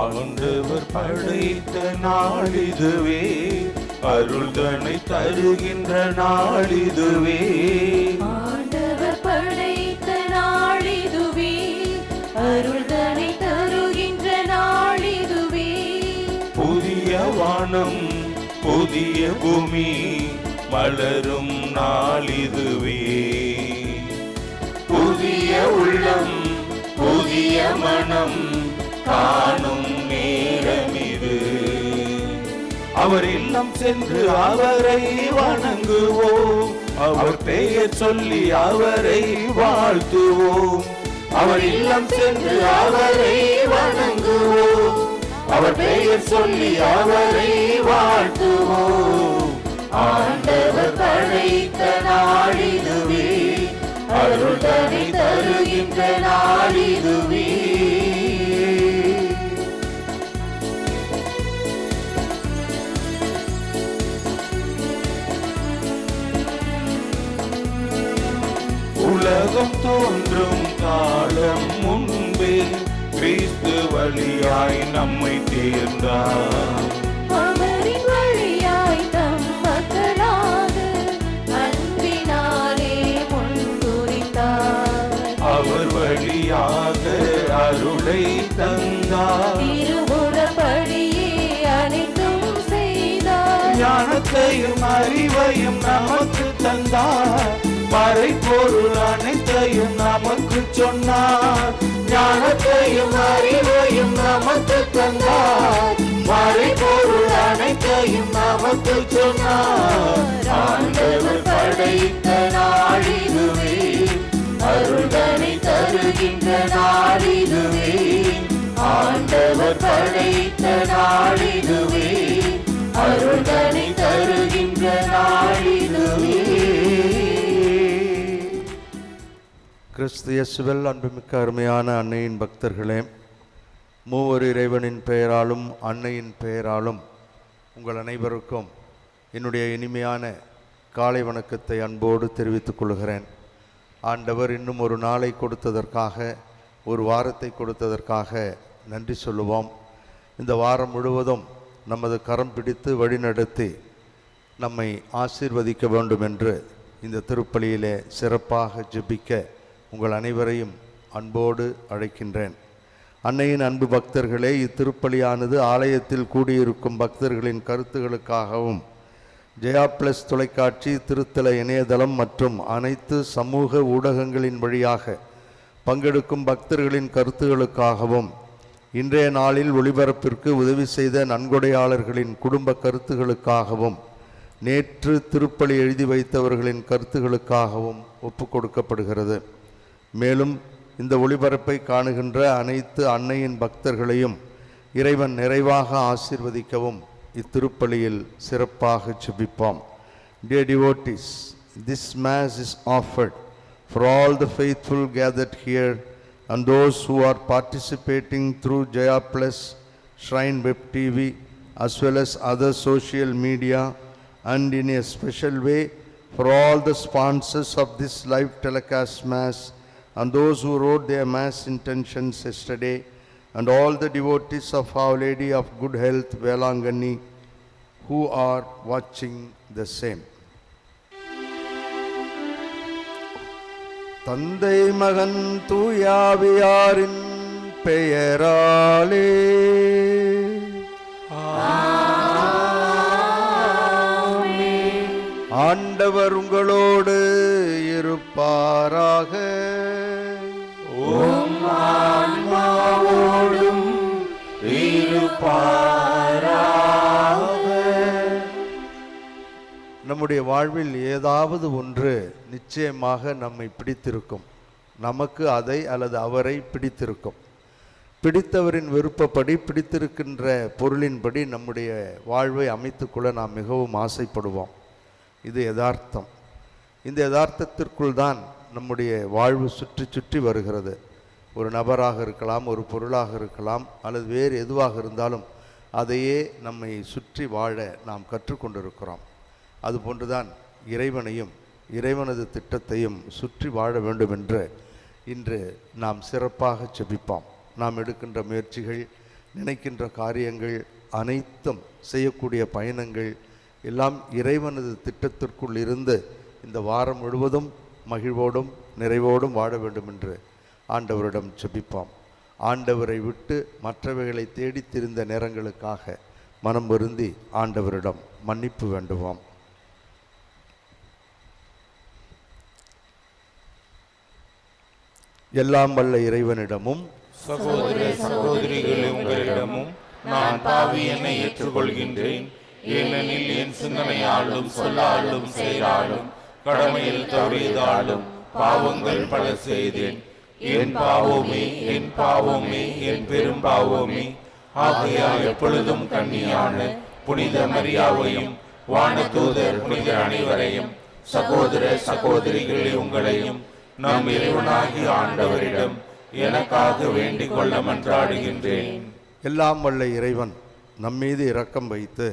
ஆண்டவர் படைத்த நாளிதுவே, அருள்தனை தருகின்ற நாளிதுவே. ஆண்டவர் படைத்த நாளிதுவே, அருள்தனை தருகின்ற நாளிதுவே. புதிய வானம் புதிய பூமி மலரும் நாளிதுவே. புதிய உள்ளம் புதிய மனம் காணும் நேரம் இது. அவர் இல்லம் சென்று அவரை வணங்குவோம், அவர் பெயர் சொல்லி அவரை வாழ்த்துவோம். அவர் இல்லம் சென்று அவரை வணங்குவோம், அவர் பெயர் சொல்லி அவரை வாழ்த்துவோம். ஆண்டவர் படைத்த நாளிதுவே, அருள்தனை தருகின்ற நாளிதுவே. உலகம் தோன்றும் காலம் முன்பே கிறிஸ்து வழியாய் நம்மை தேர்ந்தார். அவரின் வழியாய் தம் மக்களாக அன்பினாலே முன்குறித்தார். அவர் வழியாக அருளை தந்தார். திருமுறைப்படியே அனைத்தும் செய்தார். ஞானத்தையும் அறிவையும் நமக்கு தந்தார். மறைபொருள் அனைத்தையும் நமக்கு சொன்னார். ஞானத்தையும் அறிவையும் நமக்கு தந்தார். மறைபொருள் அனைத்தையும் நமக்கு சொன்னார். ஆண்டவர் படைத்த நாளிதுவே, அருள்தனை தருகின்ற நாளிதுவே. ஆண்டவர் படைத்த நாளிதுவே, அருள்தனை தருகின்ற நாளிதுவே. கிறிஸ்து இயேசுவில் அன்புமிக்க அருமையான அன்னையின் பக்தர்களே, மூவர் இறைவனின் பெயராலும் அன்னையின் பெயராலும் உங்கள் அனைவருக்கும் என்னுடைய இனிமையான காலை வணக்கத்தை அன்போடு தெரிவித்துக் கொள்கிறேன். ஆண்டவர் இன்னும் ஒரு நாளை கொடுத்ததற்காக, ஒரு வாரத்தை கொடுத்ததற்காக நன்றி சொல்லுவோம். இந்த வாரம் முழுவதும் நமது கரம் பிடித்து வழிநடத்தி நம்மை ஆசீர்வதிக்க வேண்டும் என்று இந்த திருப்பலியிலே சிறப்பாக ஜெபிக்க உங்கள் அனைவரையும் அன்போடு அழைக்கின்றேன். அன்னையின் அன்பு பக்தர்களே, இத்திருப்பலியானது ஆலயத்தில் கூடியிருக்கும் பக்தர்களின் கருத்துகளுக்காகவும் ஜெயா பிளஸ் தொலைக்காட்சி, திருத்தல இணையதளம் மற்றும் அனைத்து சமூக ஊடகங்களின் வழியாக பங்கெடுக்கும் பக்தர்களின் கருத்துகளுக்காகவும், இன்றைய நாளில் ஒளிபரப்பிற்கு உதவி செய்த நன்கொடையாளர்களின் குடும்ப கருத்துகளுக்காகவும், நேற்று திருப்பலி எழுதி வைத்தவர்களின் கருத்துகளுக்காகவும் ஒப்பு கொடுக்கப்படுகிறது. மேலும் இந்த ஒளிபரப்பை காணுகின்ற அனைத்து அன்னையின் பக்தர்களையும் இறைவன் நிறைவாக ஆசீர்வதிக்கவும் இத்திருப்பலியில் சிறப்பாக ஜெபிப்போம். Dear devotees, this mass is offered for all the faithful gathered here and those who are participating through Jaya Plus, Shrine Web TV as well as other social media, and in a special way for all the sponsors of this live telecast mass and those who wrote their mass intentions yesterday, and all the devotees of Our Lady of Good Health, Velangani, who are watching the same. தந்தை மகன் தூயாவியாரின் பெயராலே ஆண்டவர் உங்களோடு இருப்பாராக. உம் ஆன்மாவோடும் இருப்பாராக. நம்முடைய வாழ்வில் ஏதாவது ஒன்று நிச்சயமாக நம்மை பிடித்திருக்கும். நமக்கு அதை அல்லது அவரை பிடித்திருக்கும். பிடித்தவரின் விருப்பப்படி, பிடித்திருக்கின்ற பொருளின்படி நம்முடைய வாழ்வை அமைத்துக்கொள்ள நாம் மிகவும் ஆசைப்படுவோம். இது யதார்த்தம். இந்த யதார்த்தத்திற்குள் தான் நம்முடைய வாழ்வு சுற்றி சுற்றி வருகிறது. ஒரு நபராக இருக்கலாம், ஒரு பொருளாக இருக்கலாம், அல்லது வேறு எதுவாக இருந்தாலும் அதையே நம்மை சுற்றி வாழ நாம் கற்றுக்கொண்டிருக்கிறோம். அதுபோன்றுதான் இறைவனையும் இறைவனது திட்டத்தையும் சுற்றி வாழ வேண்டும் என்று இன்று நாம் சிறப்பாக ஜெபிப்போம். நாம் எடுக்கின்ற முயற்சிகள், நினைக்கின்ற காரியங்கள் அனைத்தும், செய்யக்கூடிய பயணங்கள் எல்லாம் இறைவனது திட்டத்திற்குள் இருந்து இந்த வாரம் முழுவதும் மகிழ்வோடும் நிறைவோடும் வாழ வேண்டும் என்று ஆண்டவரிடம் ஜெபிப்போம். ஆண்டவரை விட்டு மற்றவைகளை தேடி திரிந்த நேரங்களுக்காக மனம் வருந்தி ஆண்டவரிடம் மன்னிப்பு வேண்டுவோம். எல்லாம் வல்ல இறைவனிடமும் சகோதர சகோதரிகளே, உங்களிடமும் நான் பாவி என்னை ஏற்றுக்கொள்கின்றேன். ஏனெனில் என் சிந்தனையாலும் சொல்லாலும் செயலாலும் கடமையில் தவறியதாலும் பாவங்கள் பல செய்தேன். என் பாவமே, என் பாவமே, என் பெரும் பாவமே. ஆகையால் எப்பொழுதும் கன்னியான புனித மரியாவையும் வானதூதர் புனித அனைவரையும் சகோதர சகோதரிகளே உங்களையும் நம் இறைவனாகிய ஆண்டவரிடம் எனக்காக வேண்டிக் கொள்ள மன்றாடுகின்றேன். எல்லாம் வல்ல இறைவன் நம்மீது இரக்கம் வைத்து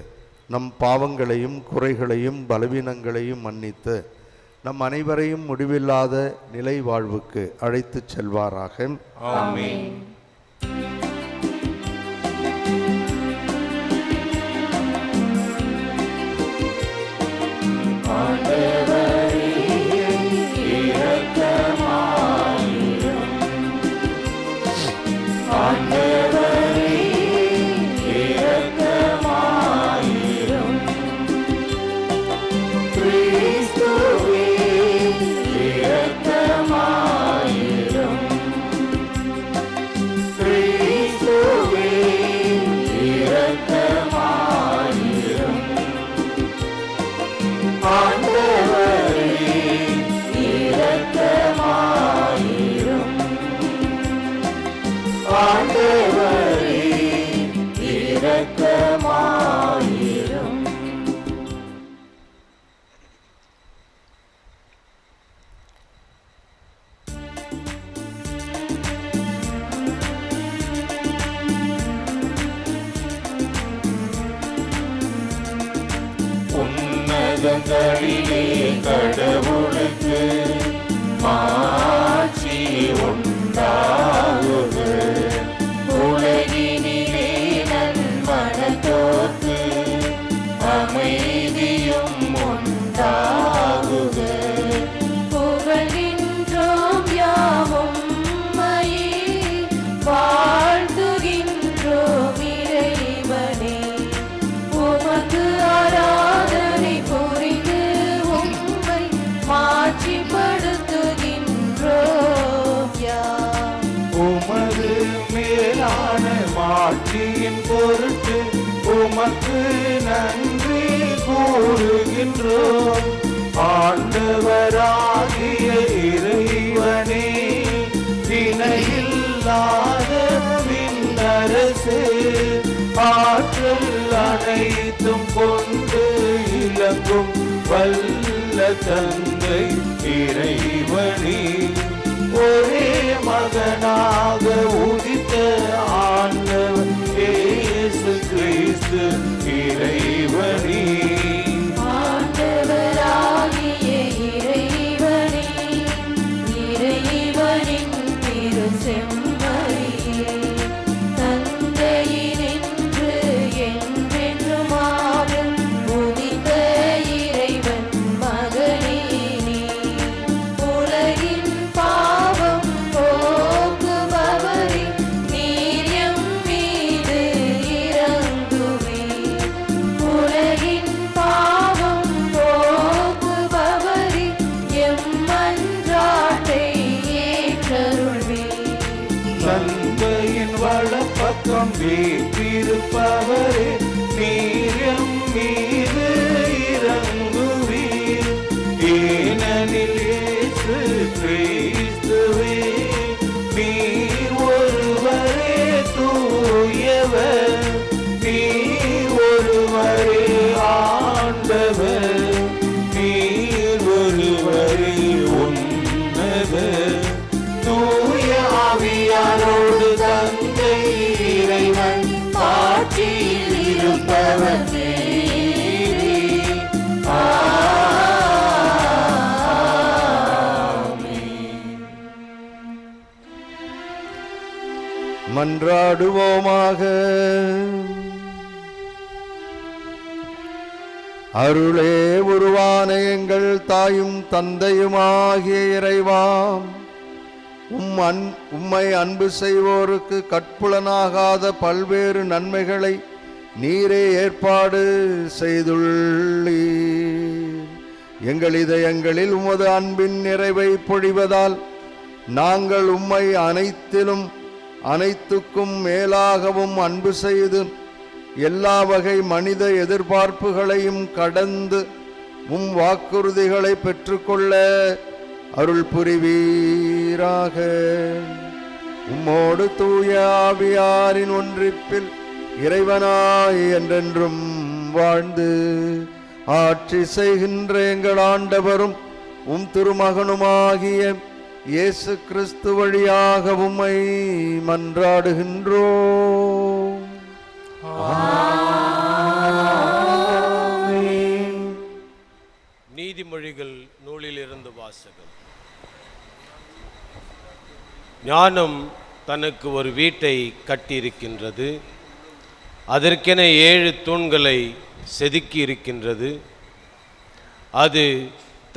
நம் பாவங்களையும் குறைகளையும் பலவீனங்களையும் மன்னித்து நம் அனைவரையும் முடிவில்லாத நிலை வாழ்வுக்கு அழைத்துச் செல்வாராக. ஆமென். உன்னதங்களிலே கடவுளுக்கு மாட்சி உண்டாகுக. உலகினிலே நன்மனத்தோர்க்கு அமைதியும் உண்டாகுக. புகழ்கின்றோம் யாவும் உம்மையே, வாழ்த்துகின்றோம் இறைவனே. உமக்கு ஆராதனை புரிந்து உம்மை மாட்சிப்படுத்துகின்றோம் யாம். உமது மேலான மாட்சியின் பொருட்டு உமக்கு நன்றி கூறுகின்றோம். ஆண்டவராகிய இறைவனே, இணையில்லாத விண்ணரசே, ஆற்றல் அனைத்தும் கொண்டு இலங்கும் வல்ல தந்தை இறைவனே, ஒரே மகனாக உதித்த ஆண்டவர் இயேசு கிறிஸ்து இறைவனே. ஆண்டவராகிய இறைவனே, இறைவனின் திருச்செம்மறியே, தந்தையினின்று என்றென்றும் ஆளும் உதித்த இறைவன் மகனே நீ. உலகின் பாவம் போக்குபவரே, நீர் எம் மீது இரங்குமே. உலகின் பாவம் போக்குபவரே, எம் மன்றாட்டை ஏற்றருள்வே. தந்தையின் வலப்பக்கம் வீற்றிருப்பவரே, நீர் எம் மீது இறங்குவீர். ஏனெனில் இயேசு கிறிஸ்துவே, நீர் ஒருவரே தூயவர், நீர் ஒருவரே ஆண்டவர், நீர் ஒருவரே உன்னதர். தூய ஆவியாரோடு தந்தை இறைவன் ஆட்சியில் மன்றாடுவோமாக. அருளே உருவான எங்கள் தாயும் தந்தையுமாகிய இறைவாம், உம்மை அன்பு செய்வோருக்கு கட்புலனாகாத பல்வேறு நன்மைகளை நீரே ஏற்பாடு செய்துள்ளீர். எங்கள் இதயங்களில் உமது அன்பின் நிறைவை பொழிவதால் நாங்கள் உம்மை அனைத்துக்கும் மேலாகவும் அன்பு செய்து எல்லா வகை மனித எதிர்பார்ப்புகளையும் கடந்து உம் வாக்குறுதிகளை பெற்றுக்கொள்ள அருள் புரிவீராக. உம்மோடு தூய ஆவியாரின் ஒன்றிப்பில் இறைவனாய் என்றென்றும் வாழ்ந்து ஆட்சி செய்கின்ற எங்கள் ஆண்டவரும் உம் திருமகனுமாகிய இயேசு கிறிஸ்து வழியாக உம்மை மன்றாடுகின்றோம். நீதிமொழிகள் நூலிலிருந்து வாசகம். ஞானம் தனக்கு ஒரு வீட்டை கட்டியிருக்கின்றது, அதற்கென 7 தூண்களை செதுக்கி இருக்கின்றது. அது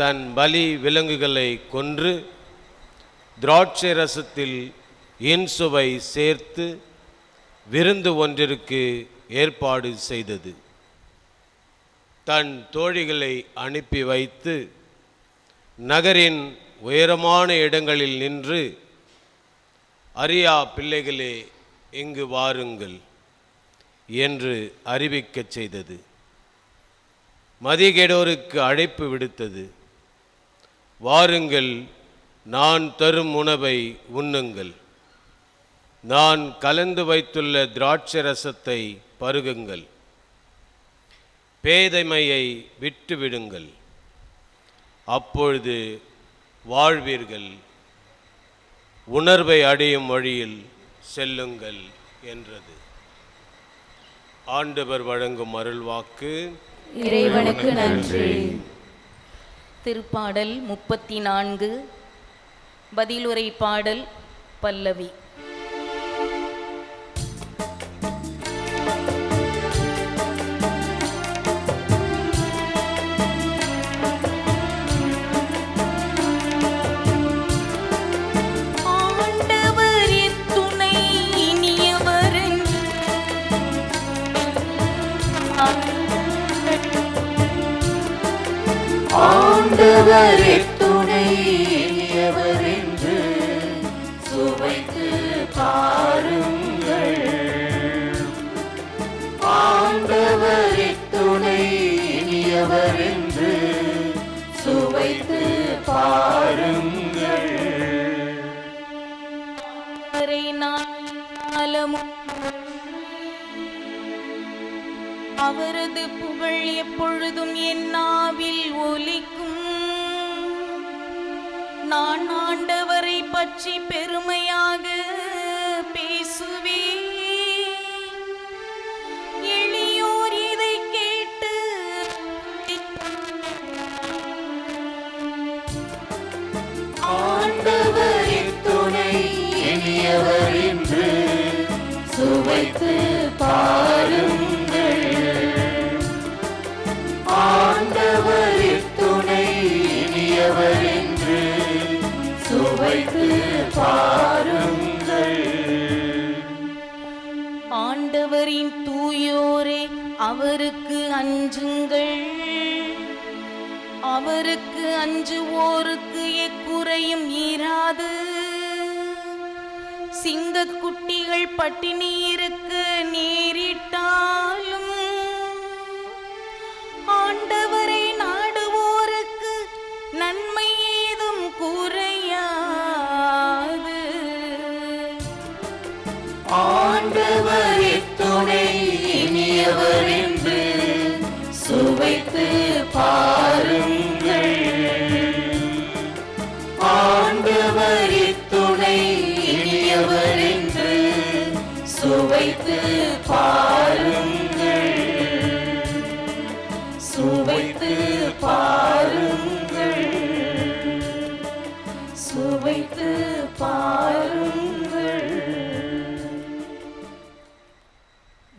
தன் பலி விலங்குகளை கொன்று திராட்சை ரசத்தில் இன்சுவை சேர்த்து விருந்து ஒன்றிற்கு ஏற்பாடு செய்தது. தன் தோழிகளை அனுப்பி வைத்து நகரின் உயரமான இடங்களில் நின்று, அறியா பிள்ளைகளே இங்கு வாருங்கள் என்று அறிவிக்கச் செய்தது. மதிகேடோருக்கு அழைப்பு விடுத்தது. வாருங்கள், நான் தரும் உணவை உண்ணுங்கள், நான் கலந்து வைத்துள்ள திராட்சை ரசத்தை பருகுங்கள், பேதைமையை விட்டுவிடுங்கள், அப்பொழுது வாழ்வீர்கள், உணர்வை அடையும் வழியில் செல்லுங்கள் என்றது. ஆண்டவர் வழங்கும் அருள்வாக்கு. இறைவனுக்கு நன்றி. திருப்பாடல் 34 பதிலுரை பாடல் பல்லவி. ஆண்டவரே துணை இனியவர் என்று சுவைத்து பாருங்கள். ஆண்டவரே துணை இனியவர் என்று சுவைத்து பாருங்கள். அவரது புகழ் எப்பொழுதும் என் நாவில் ஒலிக்கும். நான் ஆண்டவரை பற்றி பெருமையாக பேசுவேன். எளியோர் இதை கேட்டு ஆண்டவரே துணை இனியவர் என்று சுவைத்து பாருங்கள். ஆண்டவரே துணை இனியவர் என்று சுவைத்து பாருங்கள். ஆண்டவரின் தூயோரே அவருக்கு அஞ்சுங்கள். அவருக்கு அஞ்சுவோருக்கு எக்குறையும் ஈராது. சிங்கக்குட்டிகள் பட்டினியிருக்கு நேரிட்டாலும் ஆண்டவரை நாடுவோருக்கு நன்மை ஏதும் குறையாது. ஆண்டவரே துணை இனியவர் என்று சுவைத்து பாருங்கள். ஆண்டவரே துணை இனியவர் என்று சுவைத்து பாருங்கள். சுவைத்து பாருங்கள். சுவைத்து பாருங்கள்.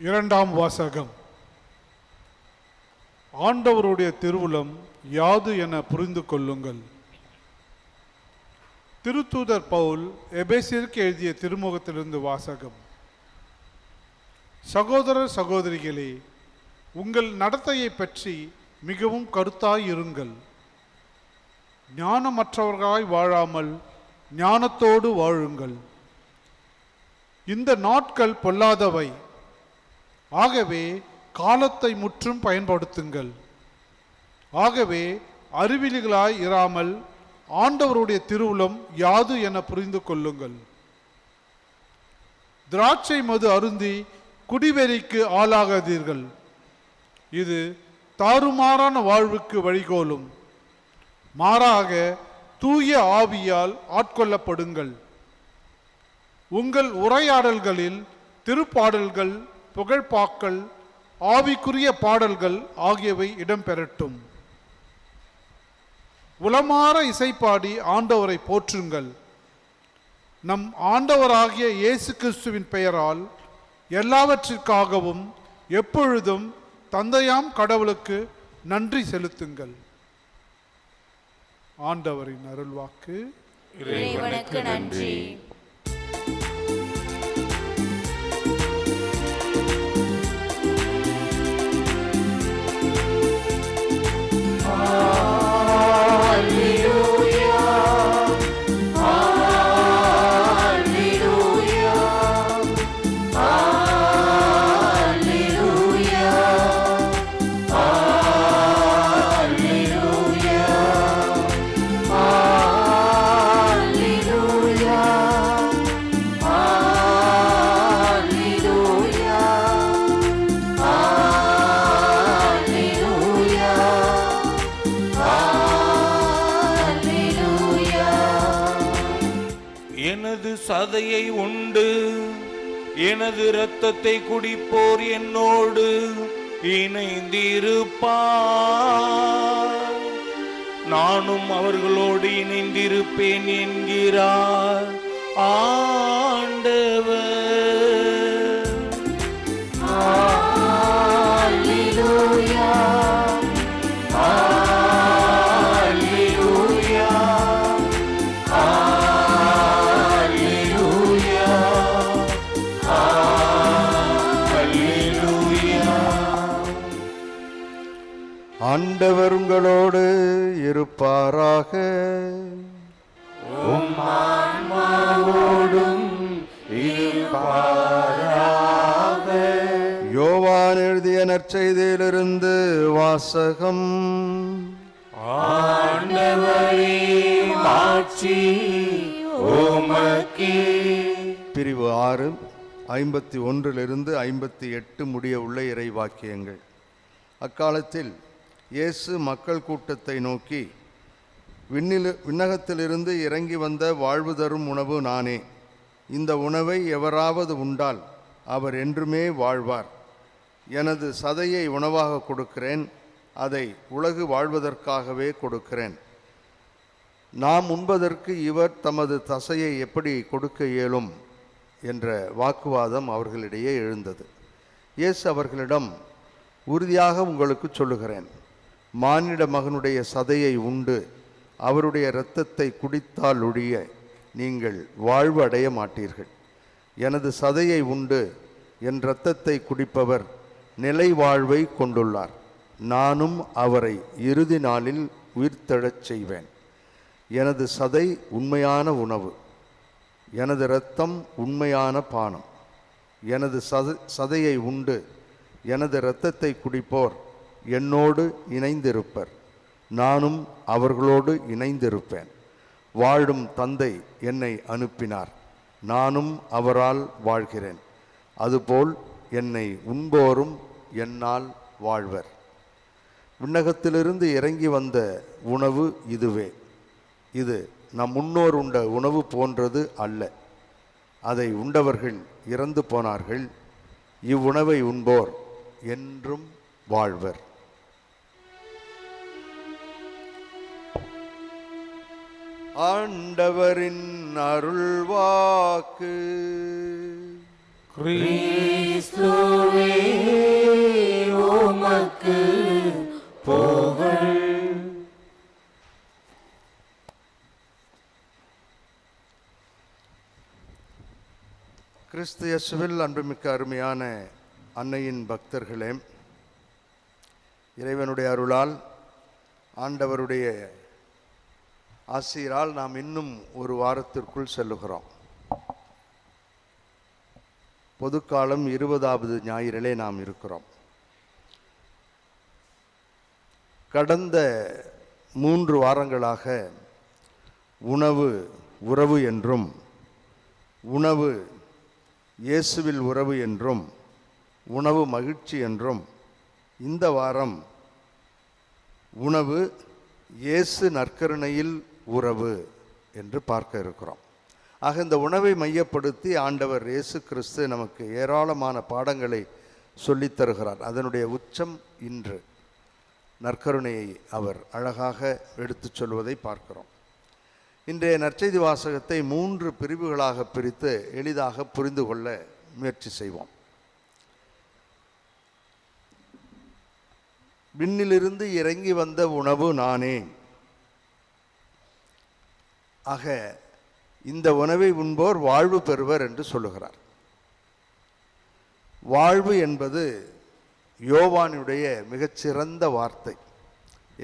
இரண்டாம் வாசகம். ஆண்டவருடைய திருவுளம் யாது என புரிந்து கொள்ளுங்கள். திருத்தூதர் பவுல் எபேசியருக்கு எழுதிய திருமுகத்திலிருந்து வாசகம். சகோதரர் சகோதரிகளே, உங்கள் நடத்தையை பற்றி மிகவும் கருத்தாய் இருங்கள். ஞானமற்றவர்களாய் வாழாமல் ஞானத்தோடு வாழுங்கள். இந்த நாட்கள் பொல்லாதவை, ஆகவே காலத்தை முற்றும் பயன்படுத்துங்கள். ஆகவே அறிவிலிகளாய் இராமல் ஆண்டவருடைய திருவுளம் யாது என புரிந்து கொள்ளுங்கள். திராட்சை மது அருந்தி குடிவெறிக்கு ஆளாகாதீர்கள். இது தாறுமாறான வாழ்வுக்கு வழிகோலும். மாறாக தூய ஆவியால் ஆட்கொள்ளப்படுங்கள். உங்கள் உரையாடல்களில் திருப்பாடல்கள், புகழ்பாக்கள், ஆவிக்குரிய பாடல்கள் ஆகியவை இடம்பெறட்டும். உளமாற இசைப்பாடி ஆண்டவரை போற்றுங்கள். நம் ஆண்டவராகிய இயேசு கிறிஸ்துவின் பெயரால் எல்லாவற்றிற்காகவும் எப்பொழுதும் தந்தையாம் கடவுளுக்கு நன்றி செலுத்துங்கள். ஆண்டவரின் அருள்வாக்கு. இறைவனுக்கு நன்றி. எனது சதையை உண்டு எனது இரத்தத்தை குடிப்போர் என்னோடு இணைந்திருப்பார், நானும் அவர்களோடு இணைந்திருப்பேன் என்கிறார் ஆண்டவர். ஆண்டவர் உங்களோடு இருப்பாராக. யோவான் எழுதிய நற்செய்தியிலிருந்து வாசகம். ஆண்டவரே மாட்சி உமக்கே. பிரிவு 6 51 58 முடிய உள்ள இறை வாக்கியங்கள். அக்காலத்தில் இயேசு மக்கள் கூட்டத்தை நோக்கி, விண்ணகத்திலிருந்து இறங்கி வந்த வாழ்வு தரும் உணவு நானே. இந்த உணவை எவராவது உண்டால் அவர் என்றுமே வாழ்வார். எனது சதையை உணவாக கொடுக்கிறேன், அதை உலகு வாழ்வதற்காகவே கொடுக்கிறேன். நாம் உண்பதற்கு இவர் தமது தசையை எப்படி கொடுக்க இயலும் என்ற வாக்குவாதம் அவர்களிடையே எழுந்தது. இயேசு அவர்களிடம், உறுதியாக உங்களுக்கு சொல்லுகிறேன், மானிட மகனுடைய சதையை உண்டு அவருடைய இரத்தத்தை குடித்தால் ஒழிய நீங்கள் வாழ்வு அடைய மாட்டீர்கள். எனது சதையை உண்டு என் இரத்தத்தை குடிப்பவர் நிலை வாழ்வை கொண்டுள்ளார். நானும் அவரை இறுதி நாளில் உயிர்த்தெழச் செய்வேன். எனது சதை உண்மையான உணவு, எனது இரத்தம் உண்மையான பானம். எனது சதையை உண்டு எனது இரத்தத்தை குடிப்போர் என்னோடு இணைந்திருப்பர், நானும் அவர்களோடு இணைந்திருப்பேன். வாழும் தந்தை என்னை அனுப்பினார், நானும் அவரால் வாழ்கிறேன். அதுபோல் என்னை உண்போரும் என்னால் வாழ்வர். விண்ணகத்திலிருந்து இறங்கி வந்த உணவு இதுவே. இது நம் முன்னோர் உண்ட உணவு போன்றது அல்ல. அதை உண்டவர்கள் இறந்து போனார்கள். இவ்வுணவை உண்போர் என்றும் வாழ்வர். ஆண்டவரின் அருள்வாக்கு. கிறிஸ்துவே உமக்கு புகழ். கிறிஸ்து இயேசுவில் அன்புமிக்க அருமையான அன்னையின் பக்தர்களே, இறைவனுடைய அருளால் ஆண்டவருடைய ஆசீரால் நாம் இன்னும் ஒரு வாரத்திற்குள் செல்லுகிறோம். பொதுக்காலம் 20வது ஞாயிறிலே நாம் இருக்கிறோம். கடந்த 3 வாரங்களாக உணவு உறவு என்றும், உணவு இயேசுவில் உறவு என்றும், உணவு மகிழ்ச்சி என்றும், இந்த வாரம் உணவு இயேசு நற்கருணையில் உறவு என்று பார்க்க இருக்கிறோம். ஆக இந்த உணவை மையப்படுத்தி ஆண்டவர் இயேசு கிறிஸ்து நமக்கு ஏராளமான பாடங்களை சொல்லித் தருகிறார். அதனுடைய உச்சம் இன்று நற்கருணையை அவர் அழகாக எடுத்துச் சொல்வதை பார்க்கிறோம். இன்றைய நற்செய்தி வாசகத்தை 3 பிரிவுகளாக பிரித்து எளிதாக புரிந்து கொள்ள முயற்சி செய்வோம். விண்ணிலிருந்து இறங்கி வந்த உணவு நானே. ஆக இந்த உணவை உண்போர் வாழ்வு பெறுவர் என்று சொல்லுகிறார். வாழ்வு என்பது யோவானுடைய மிகச்சிறந்த வார்த்தை.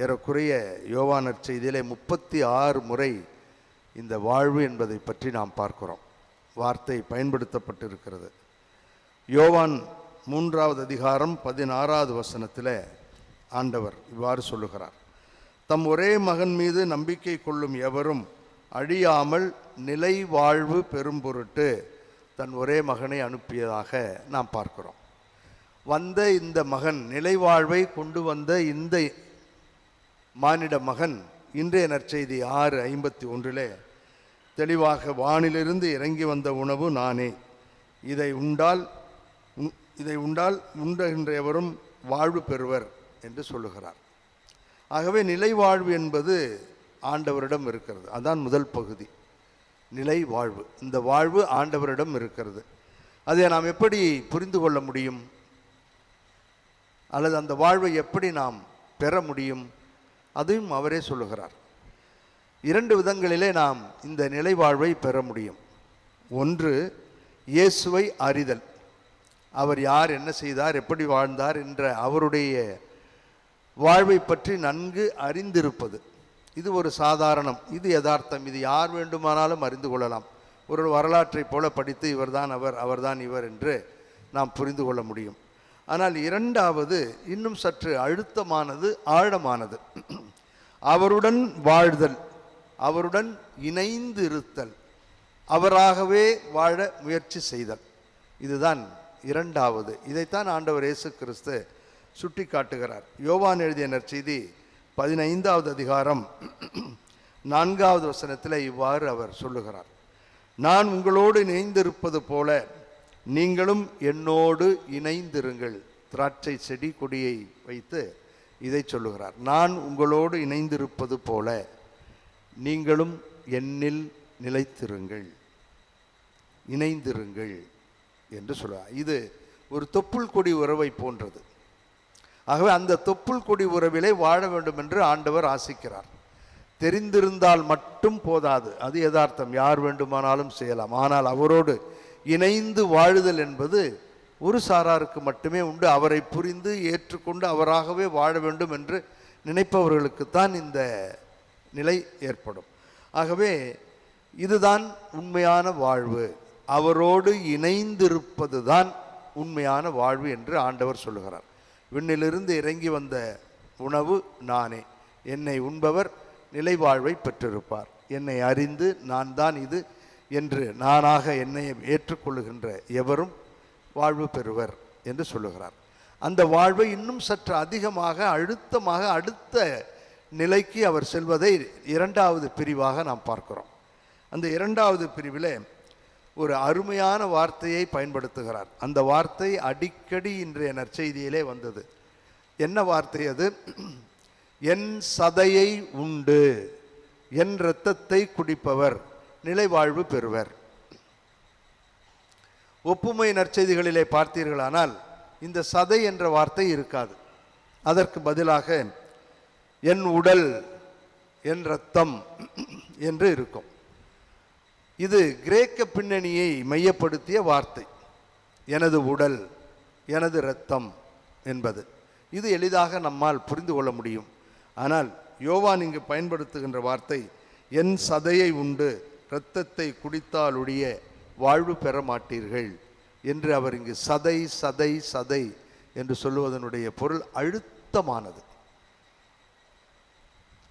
ஏறக்குறைய யோவான் நற்செய்தியிலே 36 முறை இந்த வாழ்வு என்பதை பற்றி நாம் பார்க்கிறோம். வார்த்தை பயன்படுத்தப்பட்டிருக்கிறது. யோவான் 3வது அதிகாரம் 16வது வசனத்தில் ஆண்டவர் இவ்வாறு சொல்லுகிறார்: தம் ஒரே மகன் மீது நம்பிக்கை கொள்ளும் எவரும் அழியாமல் நிலை வாழ்வு பெரும் பொருட்டு தன் ஒரே மகனை அனுப்பியதாக நாம் பார்க்கிறோம். வந்த இந்த மகன், நிலை வாழ்வை கொண்டு வந்த இந்த மானிட மகன் இன்றைய நற்செய்தி 6:51 தெளிவாக, வானிலிருந்து இறங்கி வந்த உணவு நானே, இதை உண்டால் உண்ணுகின்ற எவரும் வாழ்வு பெறுவர் என்று சொல்லுகிறார். ஆகவே நிலை வாழ்வு என்பது ஆண்டவரிடம் இருக்கிறது. அதான் முதல் பகுதி, நிலை வாழ்வு. இந்த வாழ்வு ஆண்டவரிடம் இருக்கிறது. அதை நாம் எப்படி புரிந்து கொள்ள முடியும், அல்லது அந்த வாழ்வை எப்படி நாம் பெற முடியும், அதையும் அவரே சொல்லுகிறார். 2 விதங்களிலே நாம் இந்த நிலை வாழ்வை பெற முடியும். ஒன்று, இயேசுவை அறிதல். அவர் யார், என்ன செய்தார், எப்படி வாழ்ந்தார் என்ற அவருடைய வாழ்வை பற்றி நன்கு அறிந்திருப்பது. இது ஒரு சாதாரணம், இது யதார்த்தம், இது யார் வேண்டுமானாலும் அறிந்து கொள்ளலாம். ஒரு வரலாற்றை போல படித்து இவர்தான் அவர், அவர்தான் இவர் என்று நாம் புரிந்து கொள்ள முடியும். ஆனால் 2வது இன்னும் சற்று அழுத்தமானது, ஆழமானது. அவருடன் வாழ்தல், அவருடன் இணைந்து இருத்தல், அவராகவே வாழ முயற்சி செய்தல். இதுதான் 2வது. இதைத்தான் ஆண்டவர் இயேசு கிறிஸ்து சுட்டி காட்டுகிறார். யோவான் எழுதிய நற்செய்தி 15வது அதிகாரம் 4வது வசனத்தில் இவ்வாறு அவர் சொல்லுகிறார்: நான் உங்களோடு இணைந்திருப்பது போல நீங்களும் என்னோடு இணைந்திருங்கள். திராட்சை செடி கொடியை வைத்து இதை சொல்லுகிறார். நான் உங்களோடு இணைந்திருப்பது போல நீங்களும் என்னில் நிலைத்திருங்கள், இணைந்திருங்கள் என்று சொல்லுவார். இது ஒரு தொப்புள் கொடி உறவை போன்றது. ஆகவே அந்த தொப்புள் கொடி உறவிலே வாழ வேண்டும் என்று ஆண்டவர் ஆசிக்கிறார். தெரிந்திருந்தால் மட்டும் போதாது, அது யதார்த்தம், யார் வேண்டுமானாலும் செய்யலாம். ஆனால் அவரோடு இணைந்து வாழுதல் என்பது ஒரு சாராருக்கு மட்டுமே உண்டு. அவரை புரிந்து ஏற்றுக்கொண்டு அவராகவே வாழ வேண்டும் என்று நினைப்பவர்களுக்குத்தான் இந்த நிலை ஏற்படும். ஆகவே இதுதான் உண்மையான வாழ்வு. அவரோடு இணைந்திருப்பது தான் உண்மையான வாழ்வு என்று ஆண்டவர் சொல்லுகிறார். விண்ணிலிருந்து இறங்கி வந்த உணவு நானே, என்னை உண்பவர் நிலை வாழ்வை பெற்றிருப்பார். என்னை அறிந்து நான் தான் இது என்று நானாக என்னை ஏற்றுக்கொள்ளுகின்ற எவரும் வாழ்வு பெறுவர் என்று சொல்லுகிறார். அந்த வாழ்வை இன்னும் சற்று அதிகமாக, அழுத்தமாக அடுத்த நிலைக்கு அவர் செல்வதை 2வது பிரிவாக நாம் பார்க்கிறோம். அந்த 2வது பிரிவிலே ஒரு அருமையான வார்த்தையை பயன்படுத்துகிறார். அந்த வார்த்தை அடிக்கடி இன்றைய நற்செய்தியிலே வந்தது. என்ன வார்த்தை அது? என் சதையை உண்டு என் இரத்தத்தை குடிப்பவர் நிலை வாழ்வு பெறுவர். ஒப்புமை நற்செய்திகளிலே பார்த்தீர்களானால் இந்த சதை என்ற வார்த்தை இருக்காது. அதற்கு பதிலாக என் உடல், என் இரத்தம் என்று இருக்கும். இது கிரேக்க பின்னணியை மையப்படுத்திய வார்த்தை. எனது உடல், எனது இரத்தம் என்பது இது எளிதாக நம்மால் புரிந்து கொள்ள முடியும். ஆனால் யோவான் இங்கு பயன்படுத்துகின்ற வார்த்தை என் சதையை உண்டு இரத்தத்தை குடித்தாலுடைய வாழ்வு பெற மாட்டீர்கள் என்று அவர் இங்கு சதை சதை சதை என்று சொல்லுவதனுடைய பொருள் அழுத்தமானது.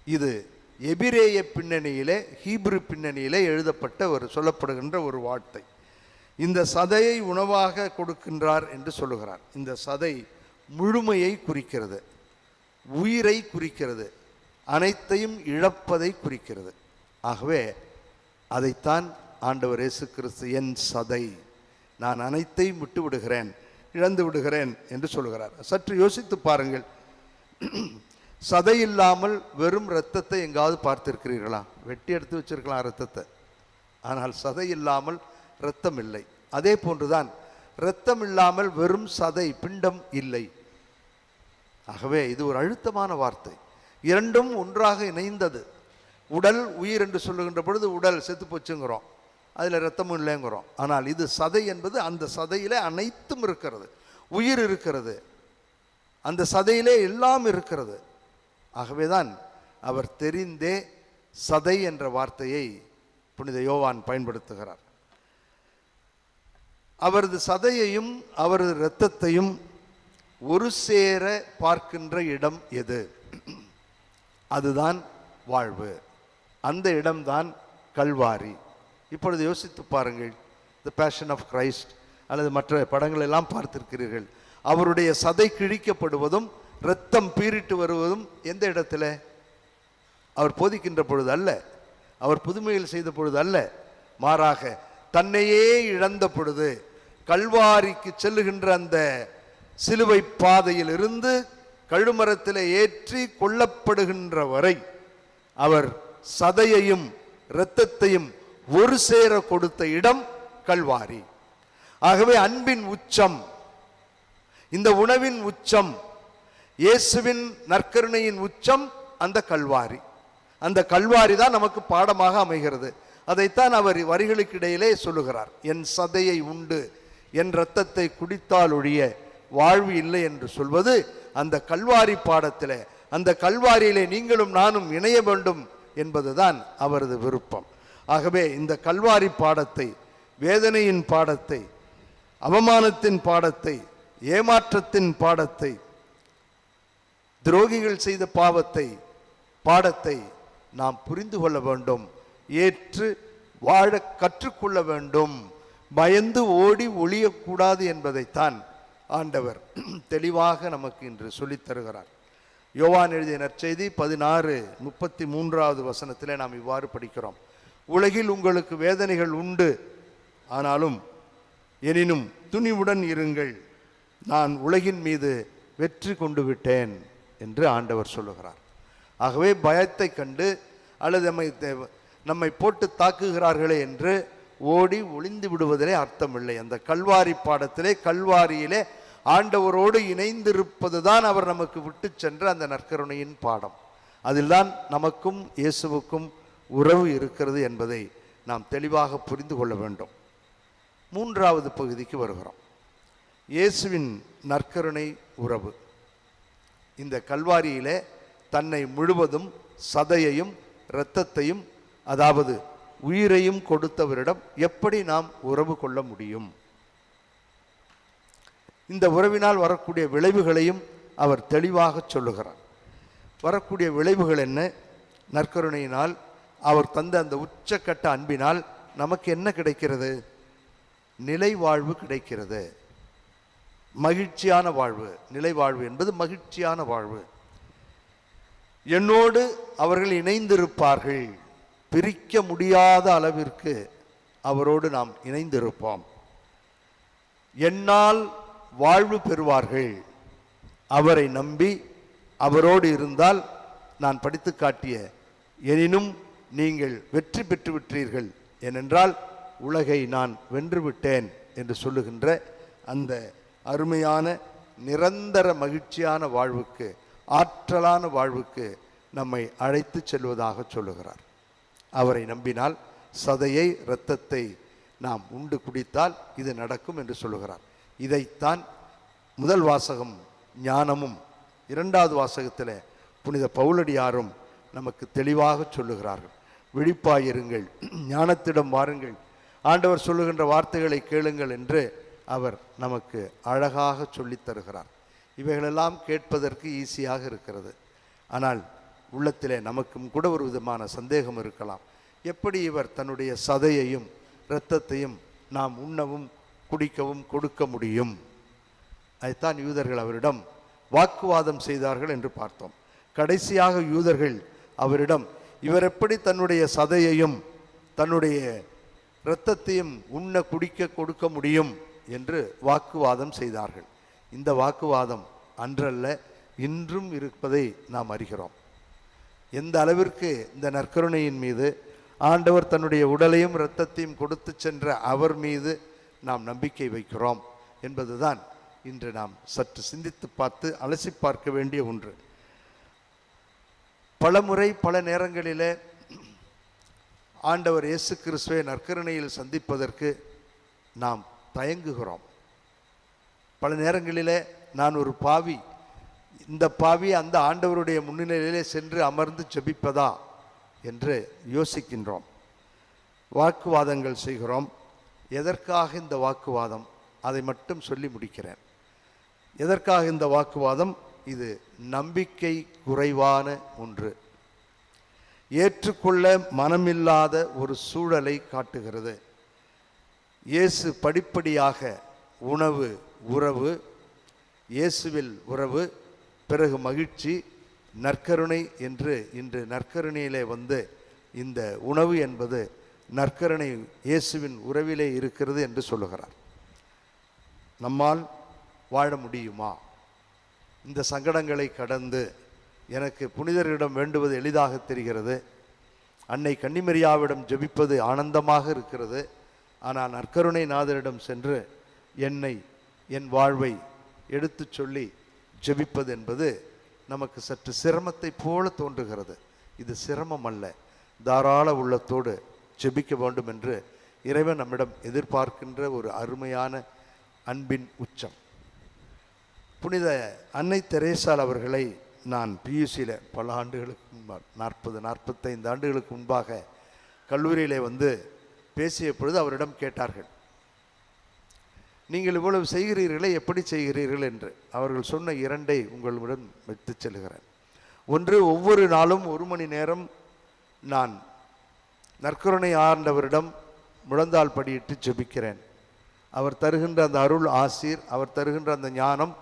இது எபிரேய பின்னணியிலே, ஹீப்ரு பின்னணியிலே எழுதப்பட்ட சொல்லப்படுகின்ற ஒரு வார்த்தை. இந்த சதையை உணவாக கொடுக்கின்றார் என்று சொல்லுகிறார். இந்த சதை முழுமையை குறிக்கிறது, உயிரை குறிக்கிறது, அனைத்தையும் இழப்பதை குறிக்கிறது. ஆகவே அதைத்தான் ஆண்டவர் இயேசு கிறிஸ்து என் சதை, நான் அனைத்தையும் விட்டு விடுகிறேன், இழந்து விடுகிறேன் என்று சொல்கிறார். சற்று யோசித்து பாருங்கள். சதை இல்லாமல் வெறும் இரத்தத்தை எங்காவது பார்த்திருக்கிறீர்களா? வெட்டி எடுத்து வச்சிருக்கலாம் இரத்தத்தை, ஆனால் சதை இல்லாமல் இரத்தம் இல்லை. அதே போன்றுதான் இரத்தம் இல்லாமல் வெறும் சதை பிண்டம் இல்லை. ஆகவே இது ஒரு அழுத்தமான வார்த்தை. இரண்டும் ஒன்றாக இணைந்தது. உடல் உயிர் என்று சொல்லுகின்ற பொழுது உடல் செத்து போச்சுங்கிறோம், அதில் இரத்தமும் இல்லைங்கிறோம். ஆனால் இது சதை என்பது அந்த சதையிலே அனைத்தும் இருக்கிறது, உயிர் இருக்கிறது, அந்த சதையிலே எல்லாம் இருக்கிறது. ஆகவேதான் அவர் தெரிந்தே சதை என்ற வார்த்தையை புனித யோவான் பயன்படுத்துகிறார். அவரது சதையையும் அவரது இரத்தத்தையும் ஒரு சேர பார்க்கின்ற இடம் எது? அதுதான் வாழ்வு. அந்த இடம்தான் கல்வாரி. இப்பொழுது யோசித்து பாருங்கள். தி பேஷன் ஆஃப் கிரைஸ்ட் அல்லது மற்ற படங்கள் எல்லாம் பார்த்திருக்கிறீர்கள். அவருடைய சதை கிழிக்கப்படுவதும் இரத்தம் பீறிட்டு வருவதும் எந்த இடத்துல? அவர் போதிக்கின்ற பொழுது அல்ல, அவர் புதுமையில் செய்த பொழுது அல்ல, மாறாக தன்னையே இழந்த பொழுது, கல்வாரிக்கு செல்லுகின்ற அந்த சிலுவை பாதையில் இருந்து கழுமரத்தில் ஏற்றி கொல்லப்படுகின்ற வரை அவர் சதையையும் இரத்தத்தையும் ஒரு சேர கொடுத்த இடம் கல்வாரி. ஆகவே அன்பின் உச்சம், இந்த உணவின் உச்சம், இயேசுவின் நற்கருணையின் உச்சம் அந்த கல்வாரி. அந்த கல்வாரி தான் நமக்கு பாடமாக அமைகிறது. அதைத்தான் அவர் வரிகளுக்கு இடையிலே சொல்லுகிறார். என் சதையை உண்டு என் இரத்தத்தை குடித்தால் ஒழிய வாழ்வு இல்லை என்று சொல்வது அந்த கல்வாரி பாடத்திலே, அந்த கல்வாரியிலே நீங்களும் நானும் இணைய வேண்டும் என்பதுதான் அவரது விருப்பம். ஆகவே இந்த கல்வாரி பாடத்தை, வேதனையின் பாடத்தை, அவமானத்தின் பாடத்தை, ஏமாற்றத்தின் பாடத்தை, துரோகிகள் செய்த பாடத்தை நாம் புரிந்து கொள்ள வேண்டும், ஏற்று வாழ கற்றுக்கொள்ள வேண்டும். பயந்து ஓடி ஒளியக்கூடாது என்பதைத்தான் ஆண்டவர் தெளிவாக நமக்கு இன்று சொல்லித் தருகிறார். யோவான் எழுதிய நற்செய்தி 16:33 நாம் இவ்வாறு படிக்கிறோம். உலகில் உங்களுக்கு வேதனைகள் உண்டு, ஆனாலும் எனினும் துணிவுடன் இருங்கள், நான் உலகின் மீது வெற்றி கொண்டு விட்டேன் என்று ஆண்டவர் சொல்லுகிறார். ஆகவே பயத்தை கண்டு அல்லது நம்மை போட்டு தாக்குகிறார்களே என்று ஓடி ஒளிந்து விடுவதிலே அர்த்தமில்லை. அந்த கல்வாரி பாடத்திலே, கல்வாரியிலே ஆண்டவரோடு இணைந்திருப்பது தான் அவர் நமக்கு விட்டு சென்ற அந்த நற்கருணையின் பாடம். அதில்தான் நமக்கும் இயேசுவுக்கும் உறவு இருக்கிறது என்பதை நாம் தெளிவாக புரிந்து கொள்ள வேண்டும். மூன்றாவது பகுதிக்கு வருகிறோம். இயேசுவின் நற்கருணை உறவு. இந்த கல்வாரியிலே தன்னை முழுவதும் சதையையும் இரத்தத்தையும், அதாவது உயிரையும் கொடுத்தவரிடம் எப்படி நாம் உறவு கொள்ள முடியும்? இந்த உறவினால் வரக்கூடிய விளைவுகளையும் அவர் தெளிவாக சொல்லுகிறார். வரக்கூடிய விளைவுகள் என்ன? நற்கருணையினால் அவர் தந்த அந்த உச்சக்கட்ட அன்பினால் நமக்கு என்ன கிடைக்கிறது? நிலை வாழ்வு கிடைக்கிறது, மகிழ்ச்சியான வாழ்வு. நிலை வாழ்வு என்பது மகிழ்ச்சியான வாழ்வு. என்னோடு அவர்கள் இணைந்திருப்பார்கள், பிரிக்க முடியாத அளவிற்கு அவரோடு நாம் இணைந்திருப்போம். என்னால் வாழ்வு பெறுவார்கள், அவரை நம்பி அவரோடு இருந்தால் நான் படித்து காட்டிய எனினும் நீங்கள் வெற்றி பெற்று விட்டீர்கள், ஏனென்றால் உலகை நான் வென்று விட்டேன் என்று சொல்லுகின்ற அந்த அருமையான நிரந்தர மகிழ்ச்சியான வாழ்வுக்கு, ஆற்றலான வாழ்வுக்கு நம்மை அழைத்து செல்வதாக சொல்லுகிறார். அவரை நம்பினால் சதையை, இரத்தத்தை நாம் உண்டு குடித்தால் இது நடக்கும் என்று சொல்லுகிறார். இதைத்தான் முதல் வாசகம் ஞானமும், இரண்டாவது வாசகத்தில் புனித பவுலடியாரும் நமக்கு தெளிவாக சொல்லுகிறார்கள். விழிப்பாயிருங்கள், ஞானத்திடம் வாருங்கள், ஆண்டவர் சொல்லுகின்ற வார்த்தைகளை கேளுங்கள் என்று அவர் நமக்கு அழகாக சொல்லித் தருகிறார். இவைகளெல்லாம் கேட்பதற்கு ஈஸியாக இருக்கிறது. ஆனால் உள்ளத்திலே நமக்கும் கூட ஒரு விதமான சந்தேகம் இருக்கலாம். எப்படி இவர் தன்னுடைய சதையையும் இரத்தத்தையும் நாம் உண்ணவும் குடிக்கவும் கொடுக்க முடியும்? அதைத்தான் யூதர்கள் அவரிடம் வாக்குவாதம் செய்தார்கள் என்று பார்த்தோம். கடைசியாக யூதர்கள் அவரிடம் இவர் எப்படி தன்னுடைய சதையையும் தன்னுடைய இரத்தத்தையும் உண்ண குடிக்க கொடுக்க முடியும் என்று வாக்குவாதம் செய்தார்கள். இந்த வாக்குவாதம் அன்றல்ல, இன்றும் இருப்பதை நாம் அறிகிறோம். எந்த அளவிற்கு இந்த நற்கருணையின் மீது, ஆண்டவர் தன்னுடைய உடலையும் இரத்தத்தையும் கொடுத்து சென்ற அவர் மீது நாம் நம்பிக்கை வைக்கிறோம் என்பதுதான் இன்று நாம் சற்று சிந்தித்து பார்த்து அலசி பார்க்க வேண்டிய ஒன்று. பல முறை பல நேரங்களிலே ஆண்டவர் இயேசு கிறிஸ்துவை நற்கருணையில் சந்திப்பதற்கு நாம் தயங்குகிறோம். பல நேரங்களிலே நான் ஒரு பாவி, இந்த பாவி அந்த ஆண்டவருடைய முன்னிலையிலே சென்று அமர்ந்து ஜெபிப்பதா என்று யோசிக்கின்றோம். வாக்குவாதங்கள் செய்கிறோம். எதற்காக இந்த வாக்குவாதம்? அதை மட்டும் சொல்லி முடிக்கிறேன். எதற்காக இந்த வாக்குவாதம்? இது நம்பிக்கை குறைவான ஒன்று, ஏற்றுக்கொள்ள மனமில்லாத ஒரு சூழலை காட்டுகிறது. இயேசு படிப்படியாக உணவு, உறவு, இயேசுவில் உறவு, பிறகு மகிழ்ச்சி, நற்கருணை என்று இன்று நற்கருணையிலே வந்து இந்த உணவு என்பது நற்கருணை இயேசுவின் உறவிலே இருக்கிறது என்று சொல்லுகிறார். நம்மால் வாழ முடியுமா? இந்த சங்கடங்களை கடந்து எனக்கு புனிதரிடம் வேண்டுவது எளிதாக தெரிகிறது. அன்னை கன்னிமரியாவிடம் ஜெபிப்பது ஆனந்தமாக இருக்கிறது. ஆனால் நற்கருணை நாதரிடம் சென்று என்னை, என் வாழ்வை எடுத்து சொல்லி ஜெபிப்பது என்பது நமக்கு சற்று சிரமத்தை போல தோன்றுகிறது. இது சிரமம் அல்ல, தாராள உள்ளத்தோடு ஜெபிக்க வேண்டும் என்று இறைவன் நம்மிடம் எதிர்பார்க்கின்ற ஒரு அருமையான அன்பின் உச்சம். புனித அன்னை தெரேசாள் அவர்களை நான் பியூசியில் பல ஆண்டுகளுக்கு முன்பாக, 40-45 ஆண்டுகளுக்கு முன்பாக கல்லூரியிலே வந்து பேசிய பொழுது அவரிடம் கேட்டார்கள், நீங்கள் இவ்வளவு செய்கிறீர்களே, எப்படி செய்கிறீர்கள் என்று. அவர்கள் சொன்ன 2 உங்களுடன் வைத்து செல்கிறேன். ஒன்று, ஒவ்வொரு நாளும் 1 மணி நேரம் நான் நற்கருணை ஆண்டவரிடம் முழந்தாள் படியிட்டு ஜெபிக்கிறேன். அவர் தருகின்ற அந்த அருள் ஆசீர், அவர் தருகின்ற அந்த ஞானம்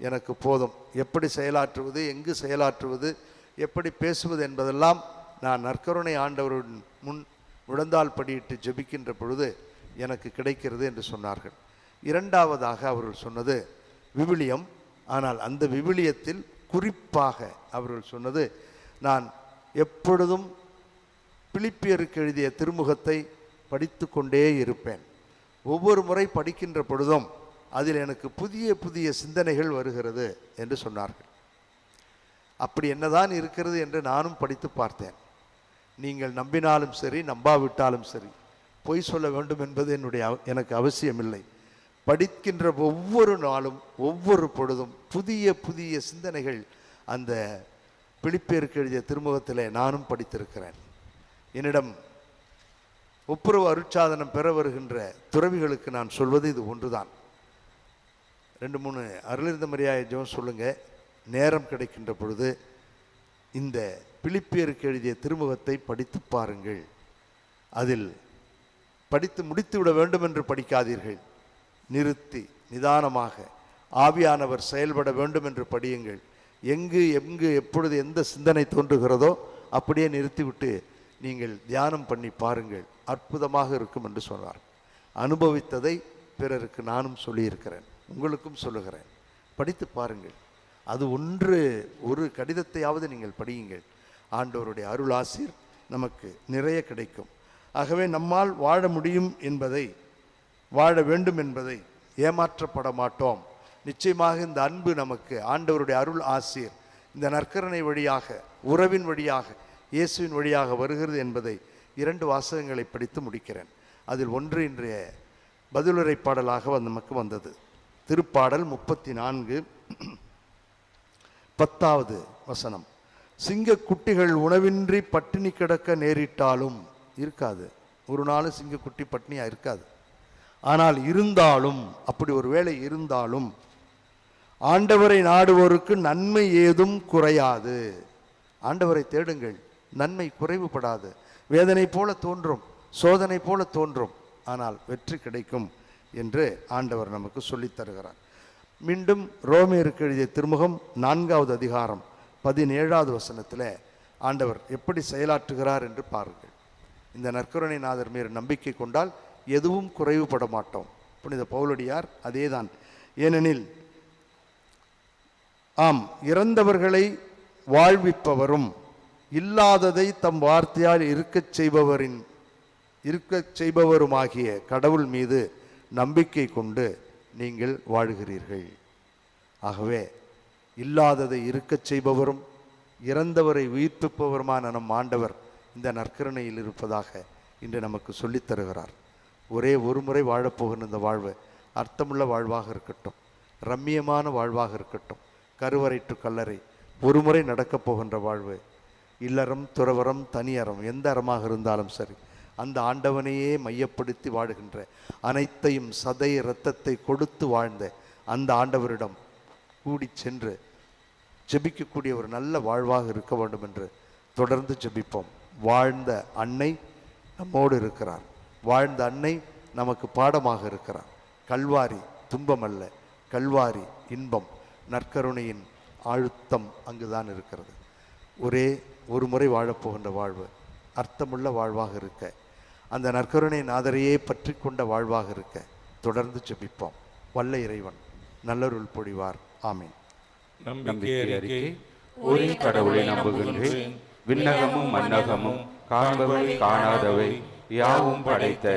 எனக்கு போதும். எப்படி செயலாற்றுவது, எங்கு செயலாற்றுவது, எப்படி பேசுவது என்பதெல்லாம் நான் நற்கருணை ஆண்டவரின் முன் முழந்தாள் படியிட்டு ஜெபிக்கின்ற பொழுது எனக்கு கிடைக்கிறது என்று சொன்னார்கள். 2வதாக அவர்கள் சொன்னது விவிலியம். ஆனால் அந்த விவிலியத்தில் குறிப்பாக அவர்கள் சொன்னது, நான் எப்பொழுதும் பிலிப்பியருக்கு எழுதிய திருமுகத்தை படித்து கொண்டே இருப்பேன். ஒவ்வொரு முறை படிக்கின்ற பொழுதும் அதில் எனக்கு புதிய புதிய சிந்தனைகள் வருகிறது என்று சொன்னார்கள். அப்படி என்னதான் இருக்கிறது என்று நானும் படித்து பார்த்தேன். நீங்கள் நம்பினாலும் சரி, நம்பாவிட்டாலும் சரி, பொய் சொல்ல வேண்டும் என்பது எனக்கு அவசியமில்லை. படிக்கின்ற ஒவ்வொரு நாளும் ஒவ்வொரு பொழுதும் புதிய புதிய சிந்தனைகள் அந்த பிலிப்பியருக்கு எழுதிய திருமுகத்திலே நானும் படித்திருக்கிறேன். என்னிடம் ஒப்புரவு அருட்சாதனம் பெற வருகின்ற துறவிகளுக்கு நான் சொல்வது இது ஒன்றுதான். 2-3 அருளிருந்த மரியாதை ஜெபம் சொல்லுங்க. நேரம் கிடைக்கின்ற பொழுது இந்த பிலிப்பியருக்கு எழுதிய திருமுகத்தை படித்து பாருங்கள். அதில் படித்து முடித்து விட வேண்டும் என்று படிக்காதீர்கள். நிறுத்தி நிதானமாக ஆவியானவர் செயல்பட வேண்டும் என்று படியுங்கள். எங்கு எப்பொழுது எந்த சிந்தனை தோன்றுகிறதோ அப்படியே நிறுத்திவிட்டு நீங்கள் தியானம் பண்ணி பாருங்கள், அற்புதமாக இருக்கும் என்று சொன்னார். அனுபவித்ததை பிறருக்கு நானும் சொல்லியிருக்கிறேன், உங்களுக்கும் சொல்லுகிறேன். படித்து பாருங்கள். அது ஒரு கடிதத்தையாவது நீங்கள் படியுங்கள். ஆண்டவருடைய அருள் ஆசீர் நமக்கு நிறைய கிடைக்கும். ஆகவே நம்மால் வாழ முடியும் என்பதை வாழ வேண்டும் என்பதை ஏமாற்றப்பட மாட்டோம். நிச்சயமாக இந்த அன்பு நமக்கு ஆண்டவருடைய அருள் ஆசீர் இந்த நற்கருணை வழியாக, உறவின் வழியாக, இயேசுவின் வழியாக வருகிறது என்பதை 2 வாசகங்களை படித்து முடிக்கிறேன். அதில் ஒன்று இன்றைய பதிலுரை பாடலாக நமக்கு வந்தது. திருப்பாடல் 34 10வது வசனம். சிங்க குட்டிகள் உணவின்றி பட்டினி கிடக்க நேரிட்டாலும், இருக்காது, ஒரு நாள் சிங்கக்குட்டி பட்டினியாக இருக்காது. ஆனால் இருந்தாலும், அப்படி ஒரு வேளை இருந்தாலும், ஆண்டவரை நாடுவோருக்கு நன்மை ஏதும் குறையாது. ஆண்டவரை தேடுங்கள், நன்மை குறைவுபடாது. வேதனை போல தோன்றும், சோதனை போல தோன்றும், ஆனால் வெற்றி கிடைக்கும் என்று ஆண்டவர் நமக்கு சொல்லித் தருகிறார். மீண்டும் ரோமேயருக்கு எழுதிய திருமுகம் 4வது அதிகாரம் 17வது வசனத்தில் ஆண்டவர் எப்படி செயலாற்றுகிறார் என்று பாருங்கள். இந்த நற்கருணை நாதர் மீது நம்பிக்கை கொண்டால் எதுவும் குறைவுபட மாட்டோம். புனித பவுலடியார் அதேதான். ஏனெனில் ஆம், இறந்தவர்களை வாழ்விப்பவரும் இல்லாததை தம் வார்த்தையால் இருக்கச் செய்பவருமாகிய கடவுள் மீது நம்பிக்கை கொண்டு நீங்கள் வாழுகிறீர்கள். ஆகவே இல்லாததை இருக்கச் செய்பவரும் இறந்தவரை உயிர்ப்பிப்பவருமான நம் ஆண்டவர் இந்த நற்கருணையில் இருப்பதாக இன்று நமக்கு சொல்லித் தருகிறார். ஒரே ஒரு முறை வாழப்போகிற இந்த வாழ்வு அர்த்தமுள்ள வாழ்வாக இருக்கட்டும், ரம்மியமான வாழ்வாக இருக்கட்டும். கருவறை டு கல்லறை ஒரு முறை நடக்கப் போகின்ற வாழ்வு, இல்லறம், துறவரம், தனியறம், எந்த அறமாக இருந்தாலும் சரி, அந்த ஆண்டவனையே மையப்படுத்தி வாழுகின்ற, அனைத்தையும் சதை இரத்தத்தை கொடுத்து வாழ்ந்த அந்த ஆண்டவரிடம் கூடி சென்று ஜெபிக்கக்கூடிய ஒரு நல்ல வாழ்வாக இருக்க வேண்டும் என்று தொடர்ந்து ஜெபிப்போம். வாழ்ந்த அன்னை நம்மோடு இருக்கிறார். வாழ்ந்த அன்னை நமக்கு பாடமாக இருக்கிறார். கல்வாரி துன்பம் அல்ல, கல்வாரி இன்பம். நற்கருணையின் அழுத்தம் அங்குதான் இருக்கிறது. ஒரே ஒரு முறை வாழப்போகின்ற வாழ்வு அர்த்தமுள்ள வாழ்வாக இருக்க, அந்த நற்கருணை நாதரையே பற்றி கொண்ட வாழ்வாக இருக்க தொடர்ந்து ஜெபிப்போம். வல்ல இறைவன் நல்லருள் பொழிவார். ஆமீன். நம்பிக்கை அறிக்கை. ஒரே கடவுளை நம்புகின்றேன். விண்ணகமும் மன்னகமும் காண்பவை காணாதவை யாவும் படைத்த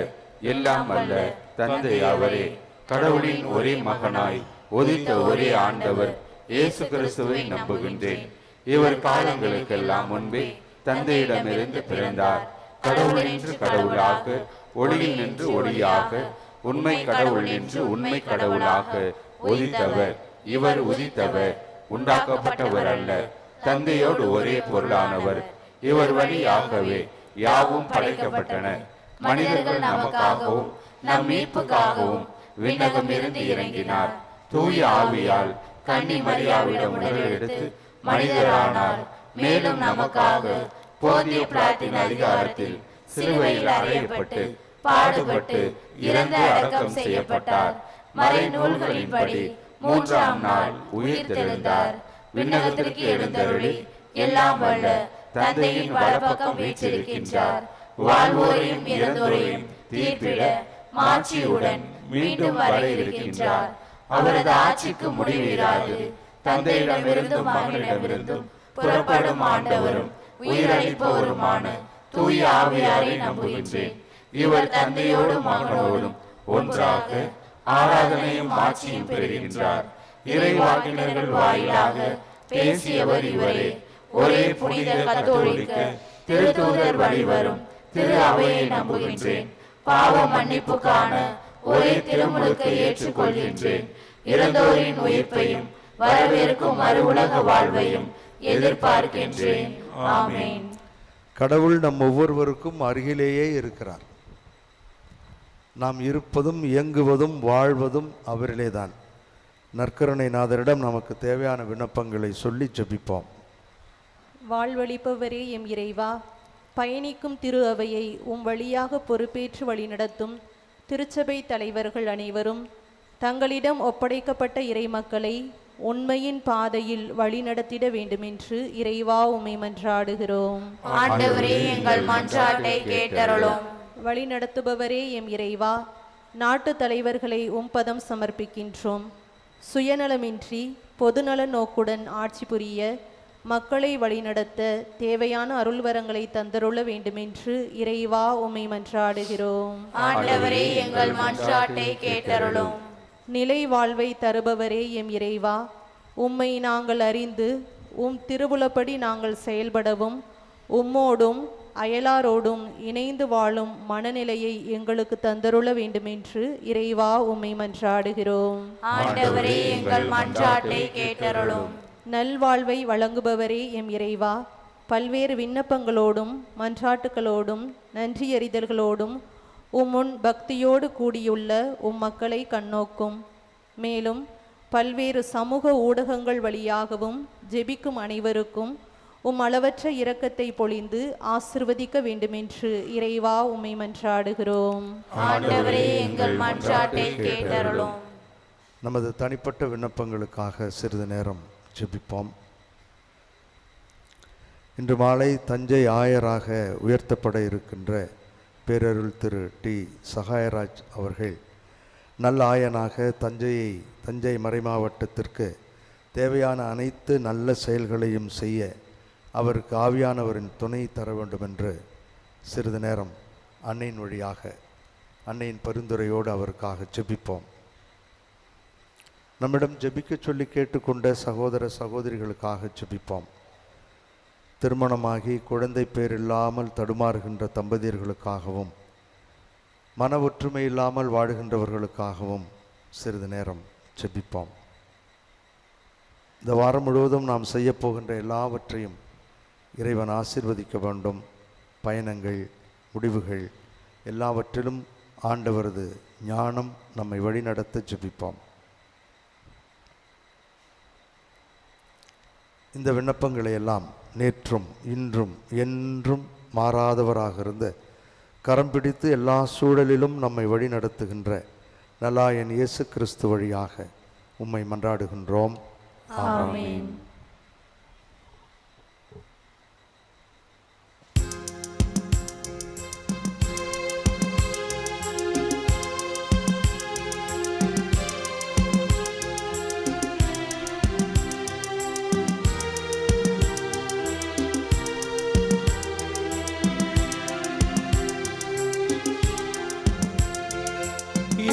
எல்லாம் அல்ல தந்தை அவரே, கடவுளின் ஒரே மகனாய் உதித்த ஒரே ஆண்டவர் இயேசு கிறிஸ்துவை நம்புகின்றேன். இவர் காலங்களுக்கெல்லாம் முன்பே தந்தையிடமிருந்து பிறந்தார். கடவுள் என்று கடவுளாக, ஒளியில் நின்று ஒளியாக, உண்மை கடவுள் என்று உண்மை கடவுளாக உதித்தவர். இவர் உதித்தவர், உண்டாக்கப்பட்டவர் அல்ல, தந்தையோடு ஒரே பொருளானவர். இவர் வழியாகவே யாவும் படைக்கப்பட்டன. மனிதர்கள் நமக்காகவும் நம் மீட்புக்காகவும் விண்ணகம் இருந்து இறங்கினார். தூய ஆவியால் கன்னி மரியாவிடம் உடல் எடுத்து மனிதரானார். மேலும் நமக்காக போதிய பிரார்த்தின் அதிகாரத்தில் சிலுவையில் அறையப்பட்டு பாடுபட்டு இறந்து அடக்கம் செய்யப்பட்டார். மறை நூல்களின்படி 3ஆம் நாள் உயிர் தெழுந்தார். விண்ணகத்திற்கு எழுந்தருளி எல்லாம் வல்ல தந்தையின் வலப்பக்கம் வீற்றிருக்கின்றார். வாழ்வோரையும் இறந்தோரையும் தீர்ப்பிட மாட்சியுடன் மீண்டும் வர இருக்கின்றார். அவரது ஆட்சிக்கு முடிவிராது. தந்தையிடமிருந்தும் மகனிடமிருந்தும் புறப்படும் ஆண்டவரும் உயிரளிப்பவருமான தூய ஆவியாரை நம்புகின்றேன். இவர் தந்தையோடும் மகனோடும் ஒன்றாக ஆராதனையும் ஆட்சியும் பெறுகின்றார். இறைவாக்கினர்கள் வாயிலாக பேசியவர் இவரே. ஒரே புனித கத்தோலிக்க திருத்தூதர் வழிவரும் திரு அவையை நம்புகின்றேன். பாவ மன்னிப்புக்கான ஒரே திருமுழுக்கை ஏற்றுக்கொள்கின்றேன். இறந்தோரின் உயிர்ப்பையும் வரவிருக்கும் மறு உலக வாழ்வையும் எதிர்பார்க்கின்றேன். ஆமென். கடவுள் நம் ஒவ்வொருவருக்கும் அருகிலேயே இருக்கிறார். நாம் இருப்பதும் இயங்குவதும் வாழ்வதும் அவரிலேதான். நற்கருணை நாதரிடம் நமக்கு தேவையான விண்ணப்பங்களை சொல்லி ஜெபிப்போம். வாழ்வளிப்பவரே எம் இறைவா, பயணிக்கும் திரு அவையை உம் வழியாக பொறுப்பேற்று வழிநடத்தும் திருச்சபை தலைவர்கள் அனைவரும் தங்களிடம் ஒப்படைக்கப்பட்ட இறைமக்களை உண்மையின் பாதையில் வழிநடத்திட வேண்டுமென்று இறைவா உம்மை மன்றாடுகிறோம். ஆண்டவரே, எங்கள் மன்றாட்டை கேட்டருளும். வழிநடத்துபவரே எம் இறைவா, நாட்டு தலைவர்களை உம்பதம் சமர்ப்பிக்கின்றோம். சுயநலமின்றி பொதுநல நோக்குடன் ஆட்சி புரிய மக்களை வழிநடத்த தேவையான அருள்வரங்களை தந்தருள வேண்டுமென்று இறைவா உம்மை மன்றாடுகிறோம். ஆண்டவரே எங்கள் மன்றாட்டை கேட்டருளும். நிலை வாழ்வை தருபவரே எம் இறைவா, உம்மை நாங்கள் அறிந்து உம் திருவுளப்படி நாங்கள் செயல்படவும் உம்மோடும் அயலாரோடும் இணைந்து வாழும் மனநிலையை எங்களுக்கு தந்தருள வேண்டுமென்று இறைவா உம்மை மன்றாடுகிறோம். ஆண்டவரே எங்கள் மன்றாட்டை கேட்டருளும். நல்வாழ்வை வழங்குபவரே எம் இறைவா, பல்வேறு விண்ணப்பங்களோடும் மன்றாட்டுகளோடும் நன்றியறிதல்களோடும் உம்முன் பக்தியோடு கூடியுள்ள உம் மக்களை கண்ணோக்கும். மேலும் பல்வேறு சமூக ஊடகங்கள் வழியாகவும் ஜெபிக்கும் அனைவருக்கும் உம் அளவற்ற இரக்கத்தை பொழிந்து ஆசிர்வதிக்க வேண்டுமென்று இறைவா உம்மை மன்றாடுகிறோம். ஆண்டவரே எங்கள் மன்றாட்டை கேட்டருளும். நமது தனிப்பட்ட விண்ணப்பங்களுக்காக சிறிது நேரம் ஜெபிப்போம். இன்று மாலை தஞ்சை ஆயராக உயர்த்தப்பட இருக்கின்ற பேரருள் திரு டி சகாயராஜ் அவர்கள் நல்ல ஆயனாக தஞ்சை மறைமாவட்டத்திற்கு தேவையான அனைத்து நல்ல செயல்களையும் செய்ய அவருக்கு ஆவியானவரின் துணை தர வேண்டும் என்று சிறிது நேரம் அன்னையின் வழியாக அன்னையின் பரிந்துரையோடு அவருக்காக ஜெபிப்போம். நம்மிடம் ஜெபிக்க சொல்லி கேட்டுக்கொண்ட சகோதர சகோதரிகளுக்காக ஜெபிப்போம். திருமணமாகி குழந்தை பேர் இல்லாமல் தடுமாறுகின்ற தம்பதியர்களுக்காகவும் மன ஒற்றுமை இல்லாமல் வாழுகின்றவர்களுக்காகவும் சிறிது நேரம் ஜெபிப்போம். இந்த வாரம் முழுவதும் நாம் செய்யப்போகின்ற எல்லாவற்றையும் இறைவன் ஆசீர்வதிக்க வேண்டும். பயணங்கள், முடிவுகள் எல்லாவற்றிலும் ஆண்டவரது ஞானம் நம்மை வழிநடத்த ஜெபிப்போம். இந்த விண்ணப்பங்களை எல்லாம் நேற்றும் இன்றும் என்றும் மாறாதவராக இருந்த கரம் பிடித்து எல்லா சூழலிலும் நம்மை வழி நடத்துகின்ற நல்லாயன் இயேசு கிறிஸ்து வழியாக உம்மை மன்றாடுகின்றோம். ஆமென்.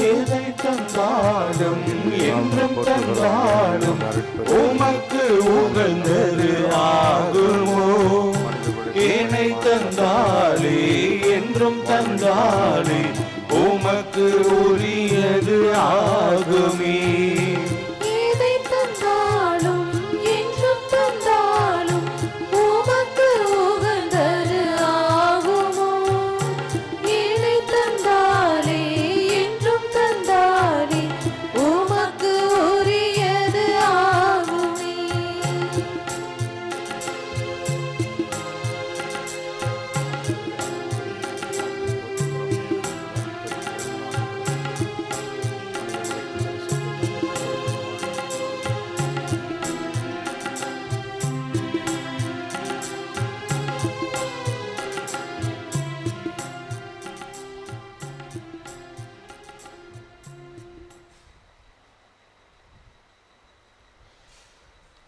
எதை தந்தாலும் என்றும் தந்தாலும் உமக்கு உகந்தது ஆகுமோ? என்னை தந்தாலே என்றும் தந்தாலே உமக்கு உரியது ஆகுமே. எதை தந்தாலும் என்றும் தந்தாலும் உமக்கு உகந்தது ஆகுமோ? எதை தந்தாலே என்றும் தந்தாலே உமக்கு உரியது ஆகுமே.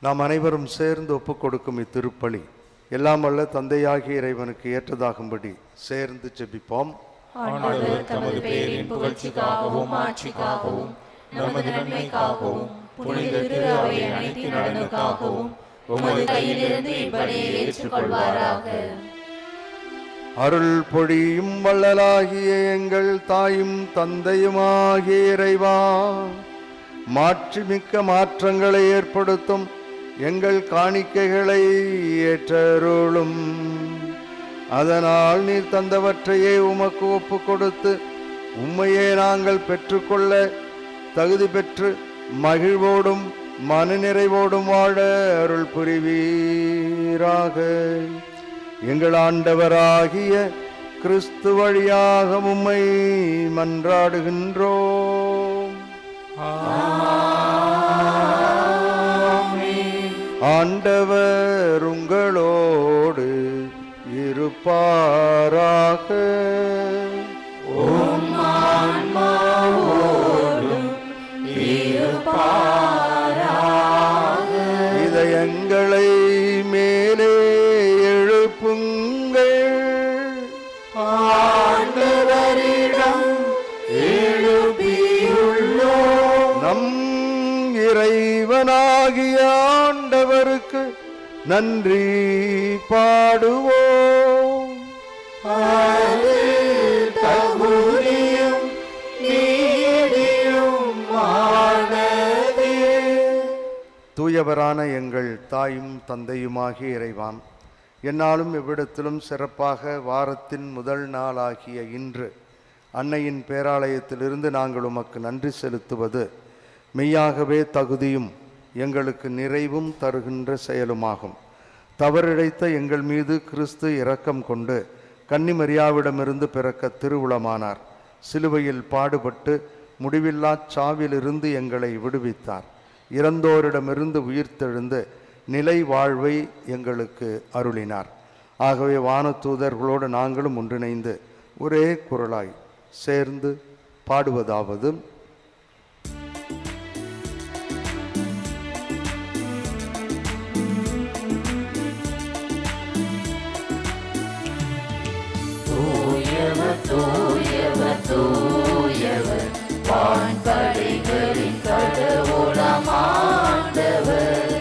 நாம் அனைவரும் சேர்ந்து ஒப்புக் கொடுக்கும் இத்திருப்பலி எல்லாம் வல்ல தந்தையாகிய இறைவனுக்கு ஏற்றதாகும்படி சேர்ந்து ஜெபிப்போம். ஆண்டவர் தமது பெயரின் புகழ்ச்சிக்காகவும் ஆட்சிக்காகவும் நமது நன்மைக்காகவும் புனித திரு அவை அனைத்து நலனுக்காகவும் உமது கையிலிருந்து இப்படியை ஏற்றுக்கொள்வாராக. அருள் பொழியும் வள்ளலாகிய எங்கள் தாயும் தந்தையுமாகிய இறைவா, மாட்சிமிக்க மாற்றங்களை ஏற்படுத்தும் எங்கள் காணிக்கைகளை ஏற்றருளும். அதனால் நீர் தந்தவற்றையே உமக்கு ஒப்பு கொடுத்து உம்மையே நாங்கள் பெற்றுக்கொள்ள தகுதி பெற்று மகிழ்வோடும் மனநிறைவோடும் வாழ அருள் புரிவீராக. எங்கள் ஆண்டவராகிய கிறிஸ்து வழியாக உம்மை மன்றாடுகின்றோம். ஆண்டவர் உங்களோடு இருப்பாராக. இதயங்களை நம் இறைவனாகிய ஆண்டவருக்கு நன்றி பாடுவோம். தகுதியும் நீதியும் ஆனதே. தூயவரான எங்கள் தாயும் தந்தையுமாகிய இறைவான், என்னாலும் எவ்விடத்திலும் சிறப்பாக வாரத்தின் முதல் நாளாகிய இன்று அன்னையின் பேராலயத்திலிருந்து நாங்கள் உமக்கு நன்றி செலுத்துவது மெய்யாகவே தகுதியும் எங்களுக்கு நிறைவும் தருகின்ற செயலுமாகும். தவறிழைத்த எங்கள் மீது கிறிஸ்து இரக்கம் கொண்டு கன்னிமரியாவிடமிருந்து பிறக்க திருவுளமானார். சிலுவையில் பாடுபட்டு முடிவில்லா சாவிலிருந்து எங்களை விடுவித்தார். இறந்தோரிடமிருந்து உயிர்த்தெழுந்து நிலை வாழ்வை எங்களுக்கு அருளினார். ஆகவே வானதூதர்களோடு நாங்களும் ஒன்றிணைந்து ஒரே குரலாய் சேர்ந்து பாடுவதாவது: தூயவர் தூயவர் தூயவர் வான்படைகளின் கடவுளாம் ஆண்டவர்.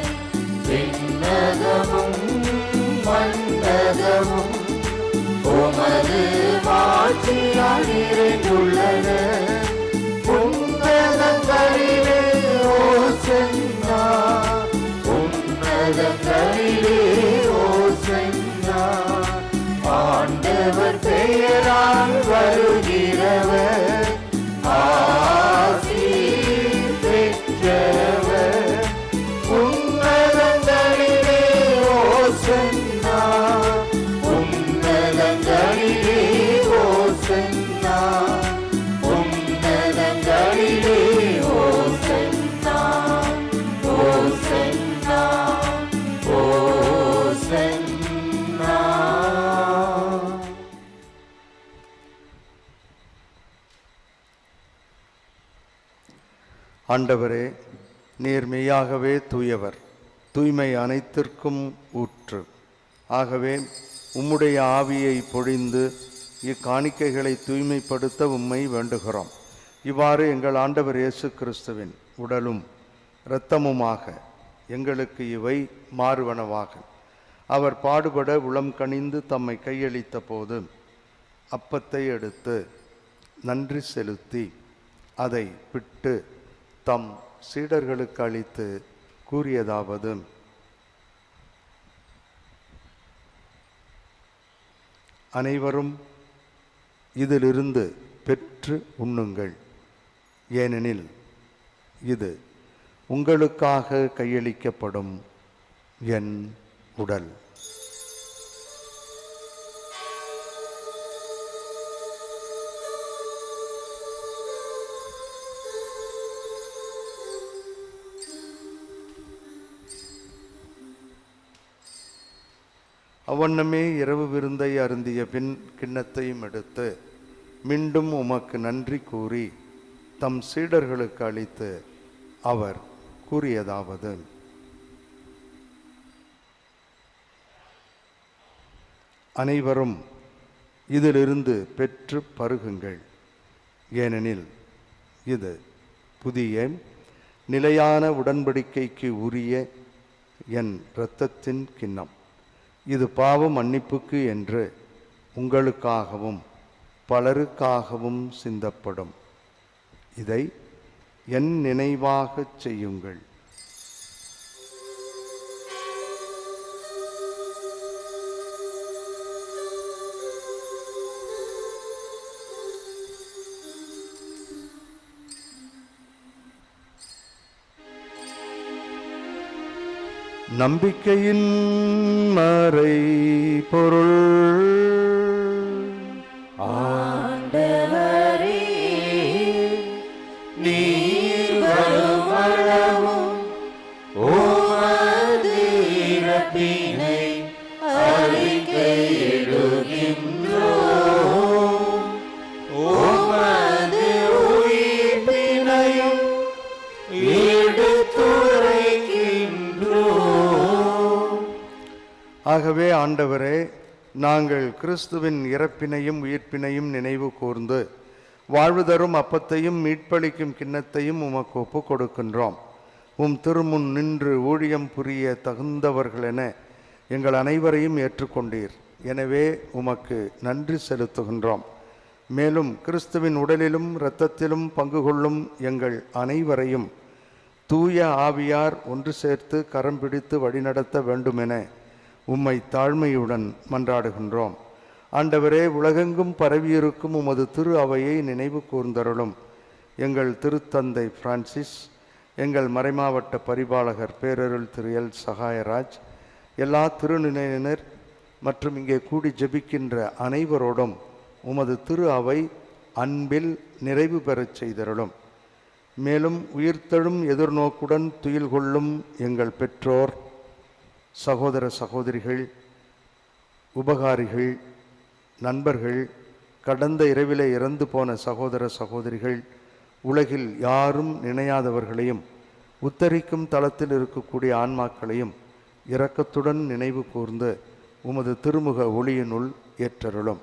விண்ணகமும் மண்ணகமும் உமது மாட்சியால் நிறைந்துள்ளன. உன்னதங்களிலே ஓசன்னா, உன்னதங்களிலே ஓசன்னா. ஆண்டவர் பெயரால் வருகிறவர் ஆசி பெற்றவர். உன்னதங்களிலே ஓசன்னா, உன்னதங்களிலே ஓசன்னா, உன்னதங்களிலே ஓசன்னா, ஓசன்னா, ஓசன்னா. ஆண்டவரே, நீர் மெய்யாகவே தூயவர், தூய்மை அனைத்திற்கும் ஊற்று. ஆகவே உம்முடைய ஆவியை பொழிந்து இக்காணிக்கைகளை தூய்மைப்படுத்த உம்மை வேண்டுகிறோம். இவ்வாறு எங்கள் ஆண்டவர் இயேசு கிறிஸ்துவின் உடலும் இரத்தமுமாக எங்களுக்கு இவை மாறுவனவாக. அவர் பாடுபட உளம் கனிந்து தம்மை கையளித்த போது அப்பத்தை எடுத்து நன்றி செலுத்தி அதை பிட்டு தம் சீடர்களுக்கு அளித்து கூறியதாவது: அனைவரும் இதிலிருந்து பெற்று உண்ணுங்கள், ஏனெனில் இது உங்களுக்காக கையளிக்கப்படும் என் உடல். அவ்வண்ணமே இரவு விருந்தை அருந்திய பின் கிண்ணத்தையும் எடுத்து மீண்டும் உமக்கு நன்றி கூறி தம் சீடர்களுக்கு அளித்து அவர் கூறியதாவது: அனைவரும் இதிலிருந்து பெற்று பருகுங்கள், ஏனெனில் இது புதிய நிலையான உடன்படிக்கைக்கு உரிய என் இரத்தத்தின் கிண்ணம். இது பாவ மன்னிப்புக்கு என்று உங்களுக்காகவும் பலருக்காகவும் சிந்தப்படும். இதை என் நினைவாகச் செய்யுங்கள். நம்பிக்கையின் மறை பொருள். ஆண்டவரே, நீர் வருமளவும் உமது இறப்பினை அறிக்கையிடுகின்றோம். உமது உயிர்ப்பினையும் எடுத்துரைக்கின்றோம். ஆகவே ஆண்டவரே, நாங்கள் கிறிஸ்துவின் இறப்பினையும் உயிர்ப்பினையும் நினைவு கூர்ந்து வாழ்வு தரும் அப்பத்தையும் மீட்பளிக்கும் கிண்ணத்தையும் உமக்கு ஒப்பு கொடுக்கின்றோம். உம் திருமுன் நின்று ஊழியம் புரிய தகுந்தவர்களென எங்கள் அனைவரையும் ஏற்றுக்கொண்டீர். எனவே உமக்கு நன்றி செலுத்துகின்றோம். மேலும் கிறிஸ்துவின் உடலிலும் இரத்தத்திலும் பங்கு கொள்ளும் எங்கள் அனைவரையும் தூய ஆவியார் ஒன்று சேர்த்து கரம் பிடித்து வழிநடத்த வேண்டுமென உம்மை தாழ்மையுடன் மன்றாடுகின்றோம். ஆண்டவரே, உலகெங்கும் பரவியிருக்கும் உமது திரு அவையை நினைவு கூர்ந்தருளும். எங்கள் திருத்தந்தை பிரான்சிஸ், எங்கள் மறைமாவட்ட பரிபாலகர் பேரருள் திரு எல் சகாயராஜ், எல்லா திருநிலையினர் மற்றும் இங்கே கூடி ஜெபிக்கின்ற அனைவரோடும் உமது திரு அவை அன்பில் நிறைவு பெறச் செய்தருளும். மேலும் உயிர்த்தெழும் எதிர்நோக்குடன் துயில் கொள்ளும் எங்கள் பெற்றோர், சகோதர சகோதரிகள், உபகாரிகள், நண்பர்கள், கடந்த இரவிலே இறந்து போன சகோதர சகோதரிகள், உலகில் யாரும் நினையாதவர்களையும் உத்தரிக்கும் தளத்தில் இருக்கக்கூடிய ஆன்மாக்களையும் இரக்கத்துடன் நினைவு கூர்ந்து உமது திருமுக ஒளியினுள் ஏற்றருளும்.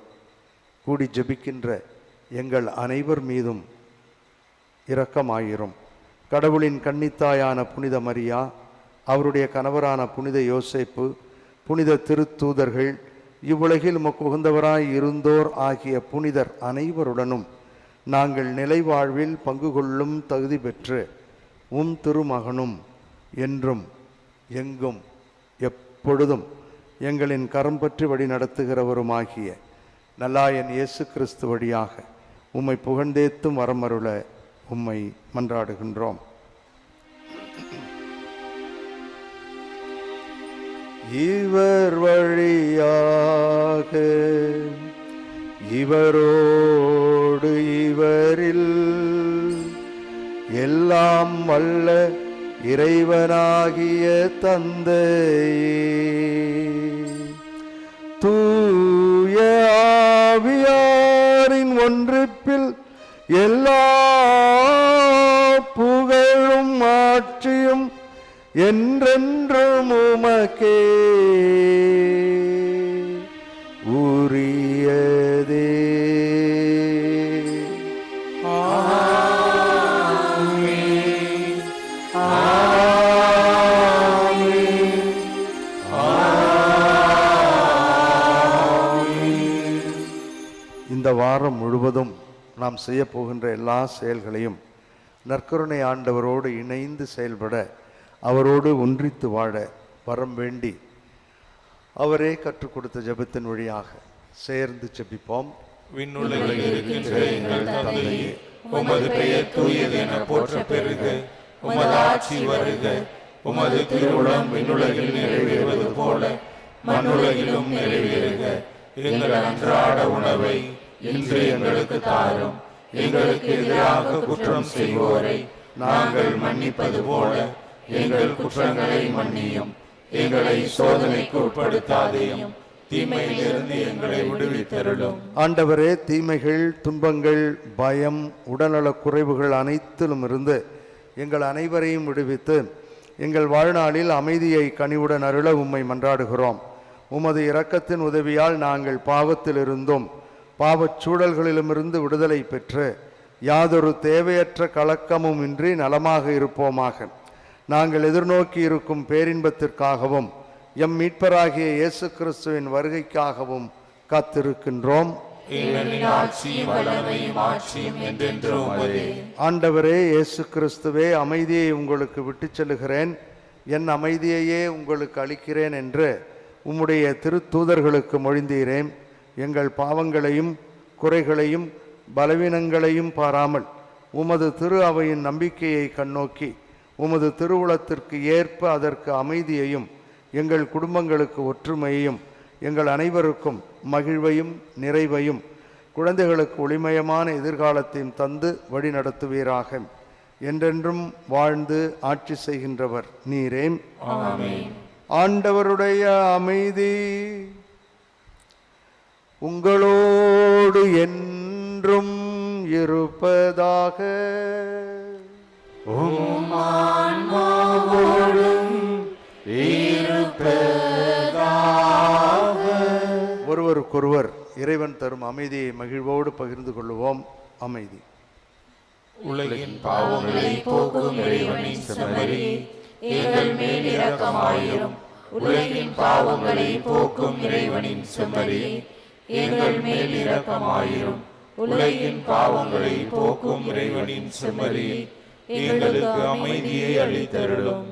கூடி ஜெபிக்கின்ற எங்கள் அனைவர் மீதும் இரக்கமாயிரும். கடவுளின் கன்னித்தாயான புனித மரியா, அவருடைய கணவரான புனித யோசேப்பு, புனித திருத்தூதர்கள், இவ்வுலகில் உமக்கு உகந்தவராய் இருந்தோர் ஆகிய புனிதர் அனைவருடனும் நாங்கள் நிலை வாழ்வில் பங்கு கொள்ளும் தகுதி பெற்று உம் திருமகனும் என்றும் எங்கும் எப்பொழுதும் எங்களின் கரம் பற்றி வழி நடத்துகிறவருமாகிய நல்லாயன் இயேசு கிறிஸ்து வழியாக உம்மை புகழ்ந்தேத்தும் வரமருள உம்மை மன்றாடுகின்றோம். இவர் வழியாக இவரோடு இவரில் எல்லாம் வல்ல இறைவனாகிய தந்தையே, தூய ஆவியாரின் ஒன்றிப்பில் எல்லா புகழும் ஆட்சியும் என்றென்றும் உமக்கே உரியதே. இந்த வாரம் முழுவதும் நாம் செய்ய போகின்ற எல்லா செயல்களையும் நற்கருணை ஆண்டவரோடு இணைந்து செயல்பட, அவரோடு ஒன்றித்து வாழ வரம் வேண்டி அவரே கற்றுக் கொடுத்த ஜெபத்தின் வழியாக சேர்ந்து ஜெபிப்போம். விண்ணுலகில் இருக்கின்ற எங்கள் தந்தையே, உமது பெயர் தூயது என போற்ற பெறுக. உமது ஆட்சி வருக. உமது திருவுளம் விண்ணுலகில் நிறைவேறுவது போல மண்ணுலகிலும் நிறைவேறுக. எங்கள் அன்றாட உணவை இன்று எங்களுக்கு தாரும். எங்களுக்கு எதிராக குற்றம் செய்வோரை நாங்கள் மன்னிப்பது போல எங்கள் குற்றங்களை மன்னியும். எங்களை சோதனைக்கு உட்படுத்தாதேயும், தீமையிலிருந்து எங்களை விடுவித்தருளும். ஆண்டவரே, தீமைகள், துன்பங்கள், பயம், உடல்நலக் குறைவுகள் அனைத்திலும் இருந்து எங்கள் அனைவரையும் விடுவித்து எங்கள் வாழ்நாளில் அமைதியை கனிவுடன் அருள உம்மை மன்றாடுகிறோம். உமது இரக்கத்தின் உதவியால் நாங்கள் பாவத்திலிருந்தும் பாவச் சூழல்களிலுமிருந்து விடுதலை பெற்று யாதொரு தேவையற்ற கலக்கமும் இன்றி நலமாக இருப்போமாக. நாங்கள் எதிர்நோக்கி இருக்கும் பேரின்பத்திற்காகவும் எம் மீட்பராகிய இயேசு கிறிஸ்துவின் வருகைக்காகவும் காத்திருக்கின்றோம். ஆண்டவரே இயேசு கிறிஸ்துவே, அமைதியை உங்களுக்கு விட்டுச் செல்லுகிறேன், என் அமைதியையே உங்களுக்கு அளிக்கிறேன் என்று உம்முடைய திருத்தூதர்களுக்கு மொழிந்தீரேன். எங்கள் பாவங்களையும் குறைகளையும் பலவீனங்களையும் பாராமல் உமது திரு அவையின் நம்பிக்கையை கண்ணோக்கி உமது திருவுளத்திற்கு ஏற்ப அதற்கு அமைதியையும் எங்கள் குடும்பங்களுக்கு ஒற்றுமையையும் எங்கள் அனைவருக்கும் மகிழ்வையும் நிறைவையும் குழந்தைகளுக்கு ஒளிமயமான எதிர்காலத்தையும் தந்து வழி நடத்துவீராக. என்றென்றும் வாழ்ந்து ஆட்சி செய்கின்றவர் நீரே. ஆண்டவருடைய அமைதி உங்களோடு என்றும் இருப்பதாக. ஒருவருக்கொருவர் இறைவன் தரும் அமைதியை மகிழ்வோடு பகிர்ந்து கொள்வோம். அமைதி. உலகின் பாவங்களை போக்கும் இறைவனின் செம்மறியே, எங்கள் மேல் இரக்கமாயிரும். உலகின் பாவங்களை போக்கும் இறைவனின் செம்மறியே, எங்கள் மேல் இரக்கமாயிரும். உலகின் பாவங்களை போக்கும் இறைவனின் செம்மறியே, எங்களுக்கு அமைதியை அளித்தருளும்.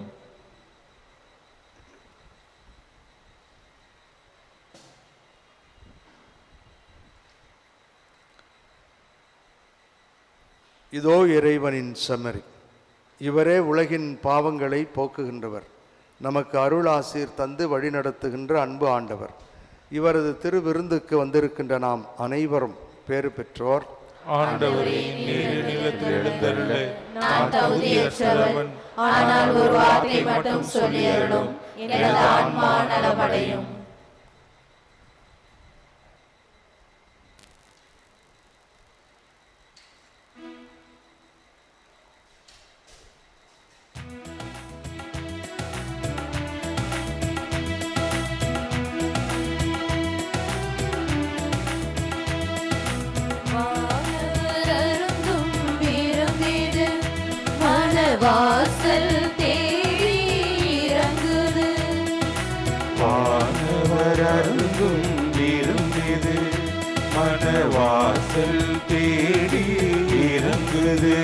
இதோ இறைவனின் செம்மறி, இவரே உலகின் பாவங்களை போக்குகின்றவர். நமக்கு அருள் ஆசீர் தந்து வழிநடத்துகின்ற அன்பு ஆண்டவர். இவரது திருவிருந்துக்கு வந்திருக்கின்ற நாம் அனைவரும் பேறு பெற்றோர். ஆண்டவரே, நீர் நிலத்தில் எழுந்தருள நான் தகுதியற்றவன், ஆனால் ஒரு வார்த்தை மட்டும் சொல்லி அருளும், எனது ஆன்மா நலமடையும். வாசல் தேடி இறங்குது, வானவர் அருந்தும் விருந்திது, மனவாசல் தேடி இறங்குது.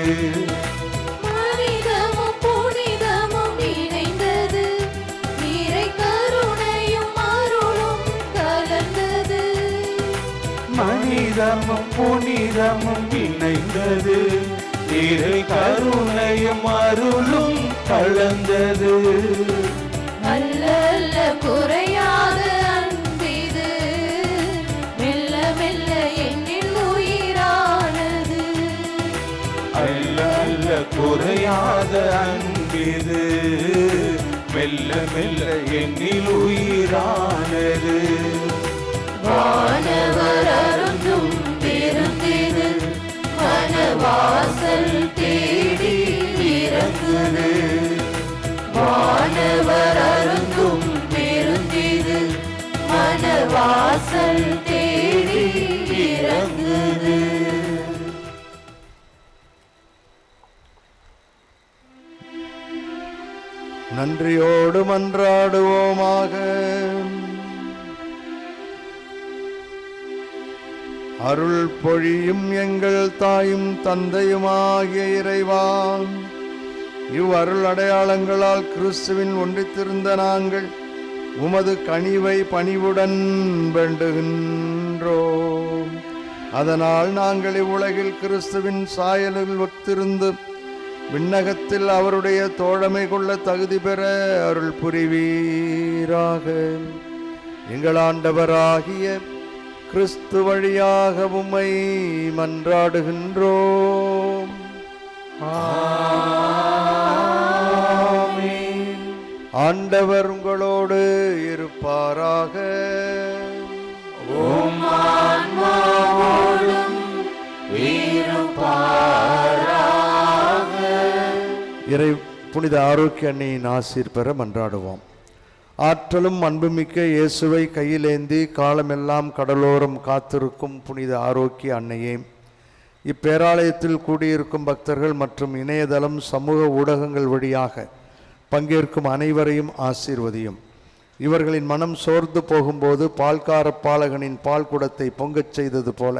மனிதமும் புனிதமும் இணைந்தது, நீரை கருணையும் அருளும் கலந்தது. மனிதமும் புனிதமும் இணைந்தது, இறை கருணையும் அருளும் கலந்தது. அல்ல அல்ல குறையாத அன்பிது, மெல்ல மெல்ல என்னில் உயிரானது. அல்ல அல்ல குறையாத அன்பிது, மெல்ல மெல்ல என்னில் உயிரானது. வானவர் அருந்தும் விருந்திது, மனவாசல் தேடி இறங்குது. வானவர் அருந்தும் விருந்திது, மனவாசல் தேடி இறங்குது. நன்றியோடு மன்றாடுவோமாக. அருள் பொழியும் எங்கள் தாயும் தந்தையுமாகிய இறைவா, இவ்வருள் அடையாளங்களால் கிறிஸ்துவின் ஒன்றித்திருந்த நாங்கள் உமது கனிவை பணிவுடன் வேண்டுகின்றோம். அதனால் நாங்கள் இவ்வுலகில் கிறிஸ்துவின் சாயலில் ஒத்திருந்து விண்ணகத்தில் அவருடைய தோழமை கொள்ள தகுதி பெற அருள் புரிவீராக. எங்கள் ஆண்டவராகிய கிறிஸ்து வழியாக உம்மை மன்றாடுகின்றோம். ஆமென். ஆண்டவர் உங்களோடு இருப்பாராக. உம் ஆன்மாவோடும் இருப்பாராக. இறை புனித ஆரோக்கிய அன்னையின் ஆசீர் பெற மன்றாடுவோம். ஆற்றலும் அன்புமிக்க இயேசுவை கையிலேந்தி காலமெல்லாம் கடலோரம் காத்திருக்கும் புனித ஆரோக்கிய அன்னையே, இப்பேராலயத்தில் கூடியிருக்கும் பக்தர்கள் மற்றும் இணையதளம் சமூக ஊடகங்கள் வழியாக பங்கேற்கும் அனைவரையும் ஆசீர்வதியும். இவர்களின் மனம் சோர்ந்து போகும்போது பால்கார பாலகனின் பால் குடத்தை பொங்கச் செய்தது போல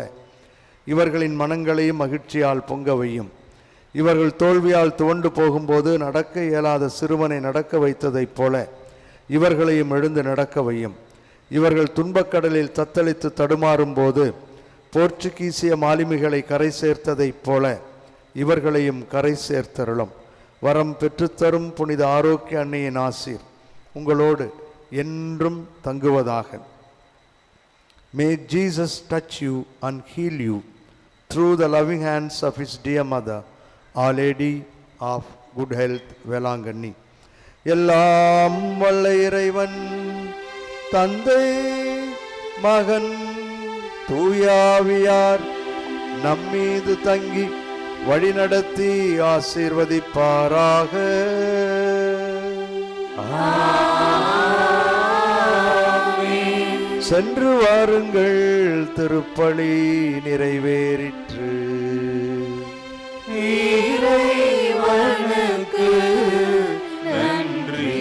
இவர்களின் மனங்களையும் மகிழ்ச்சியால் பொங்க வையும். இவர்கள் தோல்வியால் துவண்டு போகும்போது நடக்க இயலாத சிறுவனை நடக்க வைத்ததைப் போல இவர்களையும் எழுந்து நடக்க வையும். இவர்கள் துன்பக்கடலில் தத்தளித்து தடுமாறும் போது போர்ச்சுகீசிய மாலுமிகளை கரை சேர்த்ததைப் போல இவர்களையும் கரை சேர்த்தருளும். வரம் பெற்றுத்தரும் புனித ஆரோக்கிய அன்னையின் ஆசீர் உங்களோடு என்றும் தங்குவதாக. May Jesus touch you and heal you through the loving hands of his dear mother, Our Lady of Good Health, Velankanni. எல்லாம் வல்ல இறைவன் தந்தை மகன் தூயாவியார் நம்மீது தங்கி வழிநடத்தி ஆசீர்வதிப்பாராக. சென்று வாருங்கள், திருப்பலி நிறைவேறிற்று. இறைவனுக்கு நன்றி.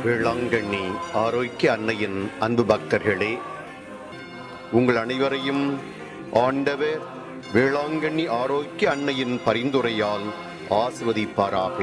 வேளாங்கண்ணி ஆரோக்கிய அன்னையின் அன்பு பக்தர்களே, உங்கள் அனைவரையும் ஆண்டவர் வேளாங்கண்ணி ஆரோக்கிய அன்னையின் பரிந்துரையால் ஆசிர்வதிப்பாராக.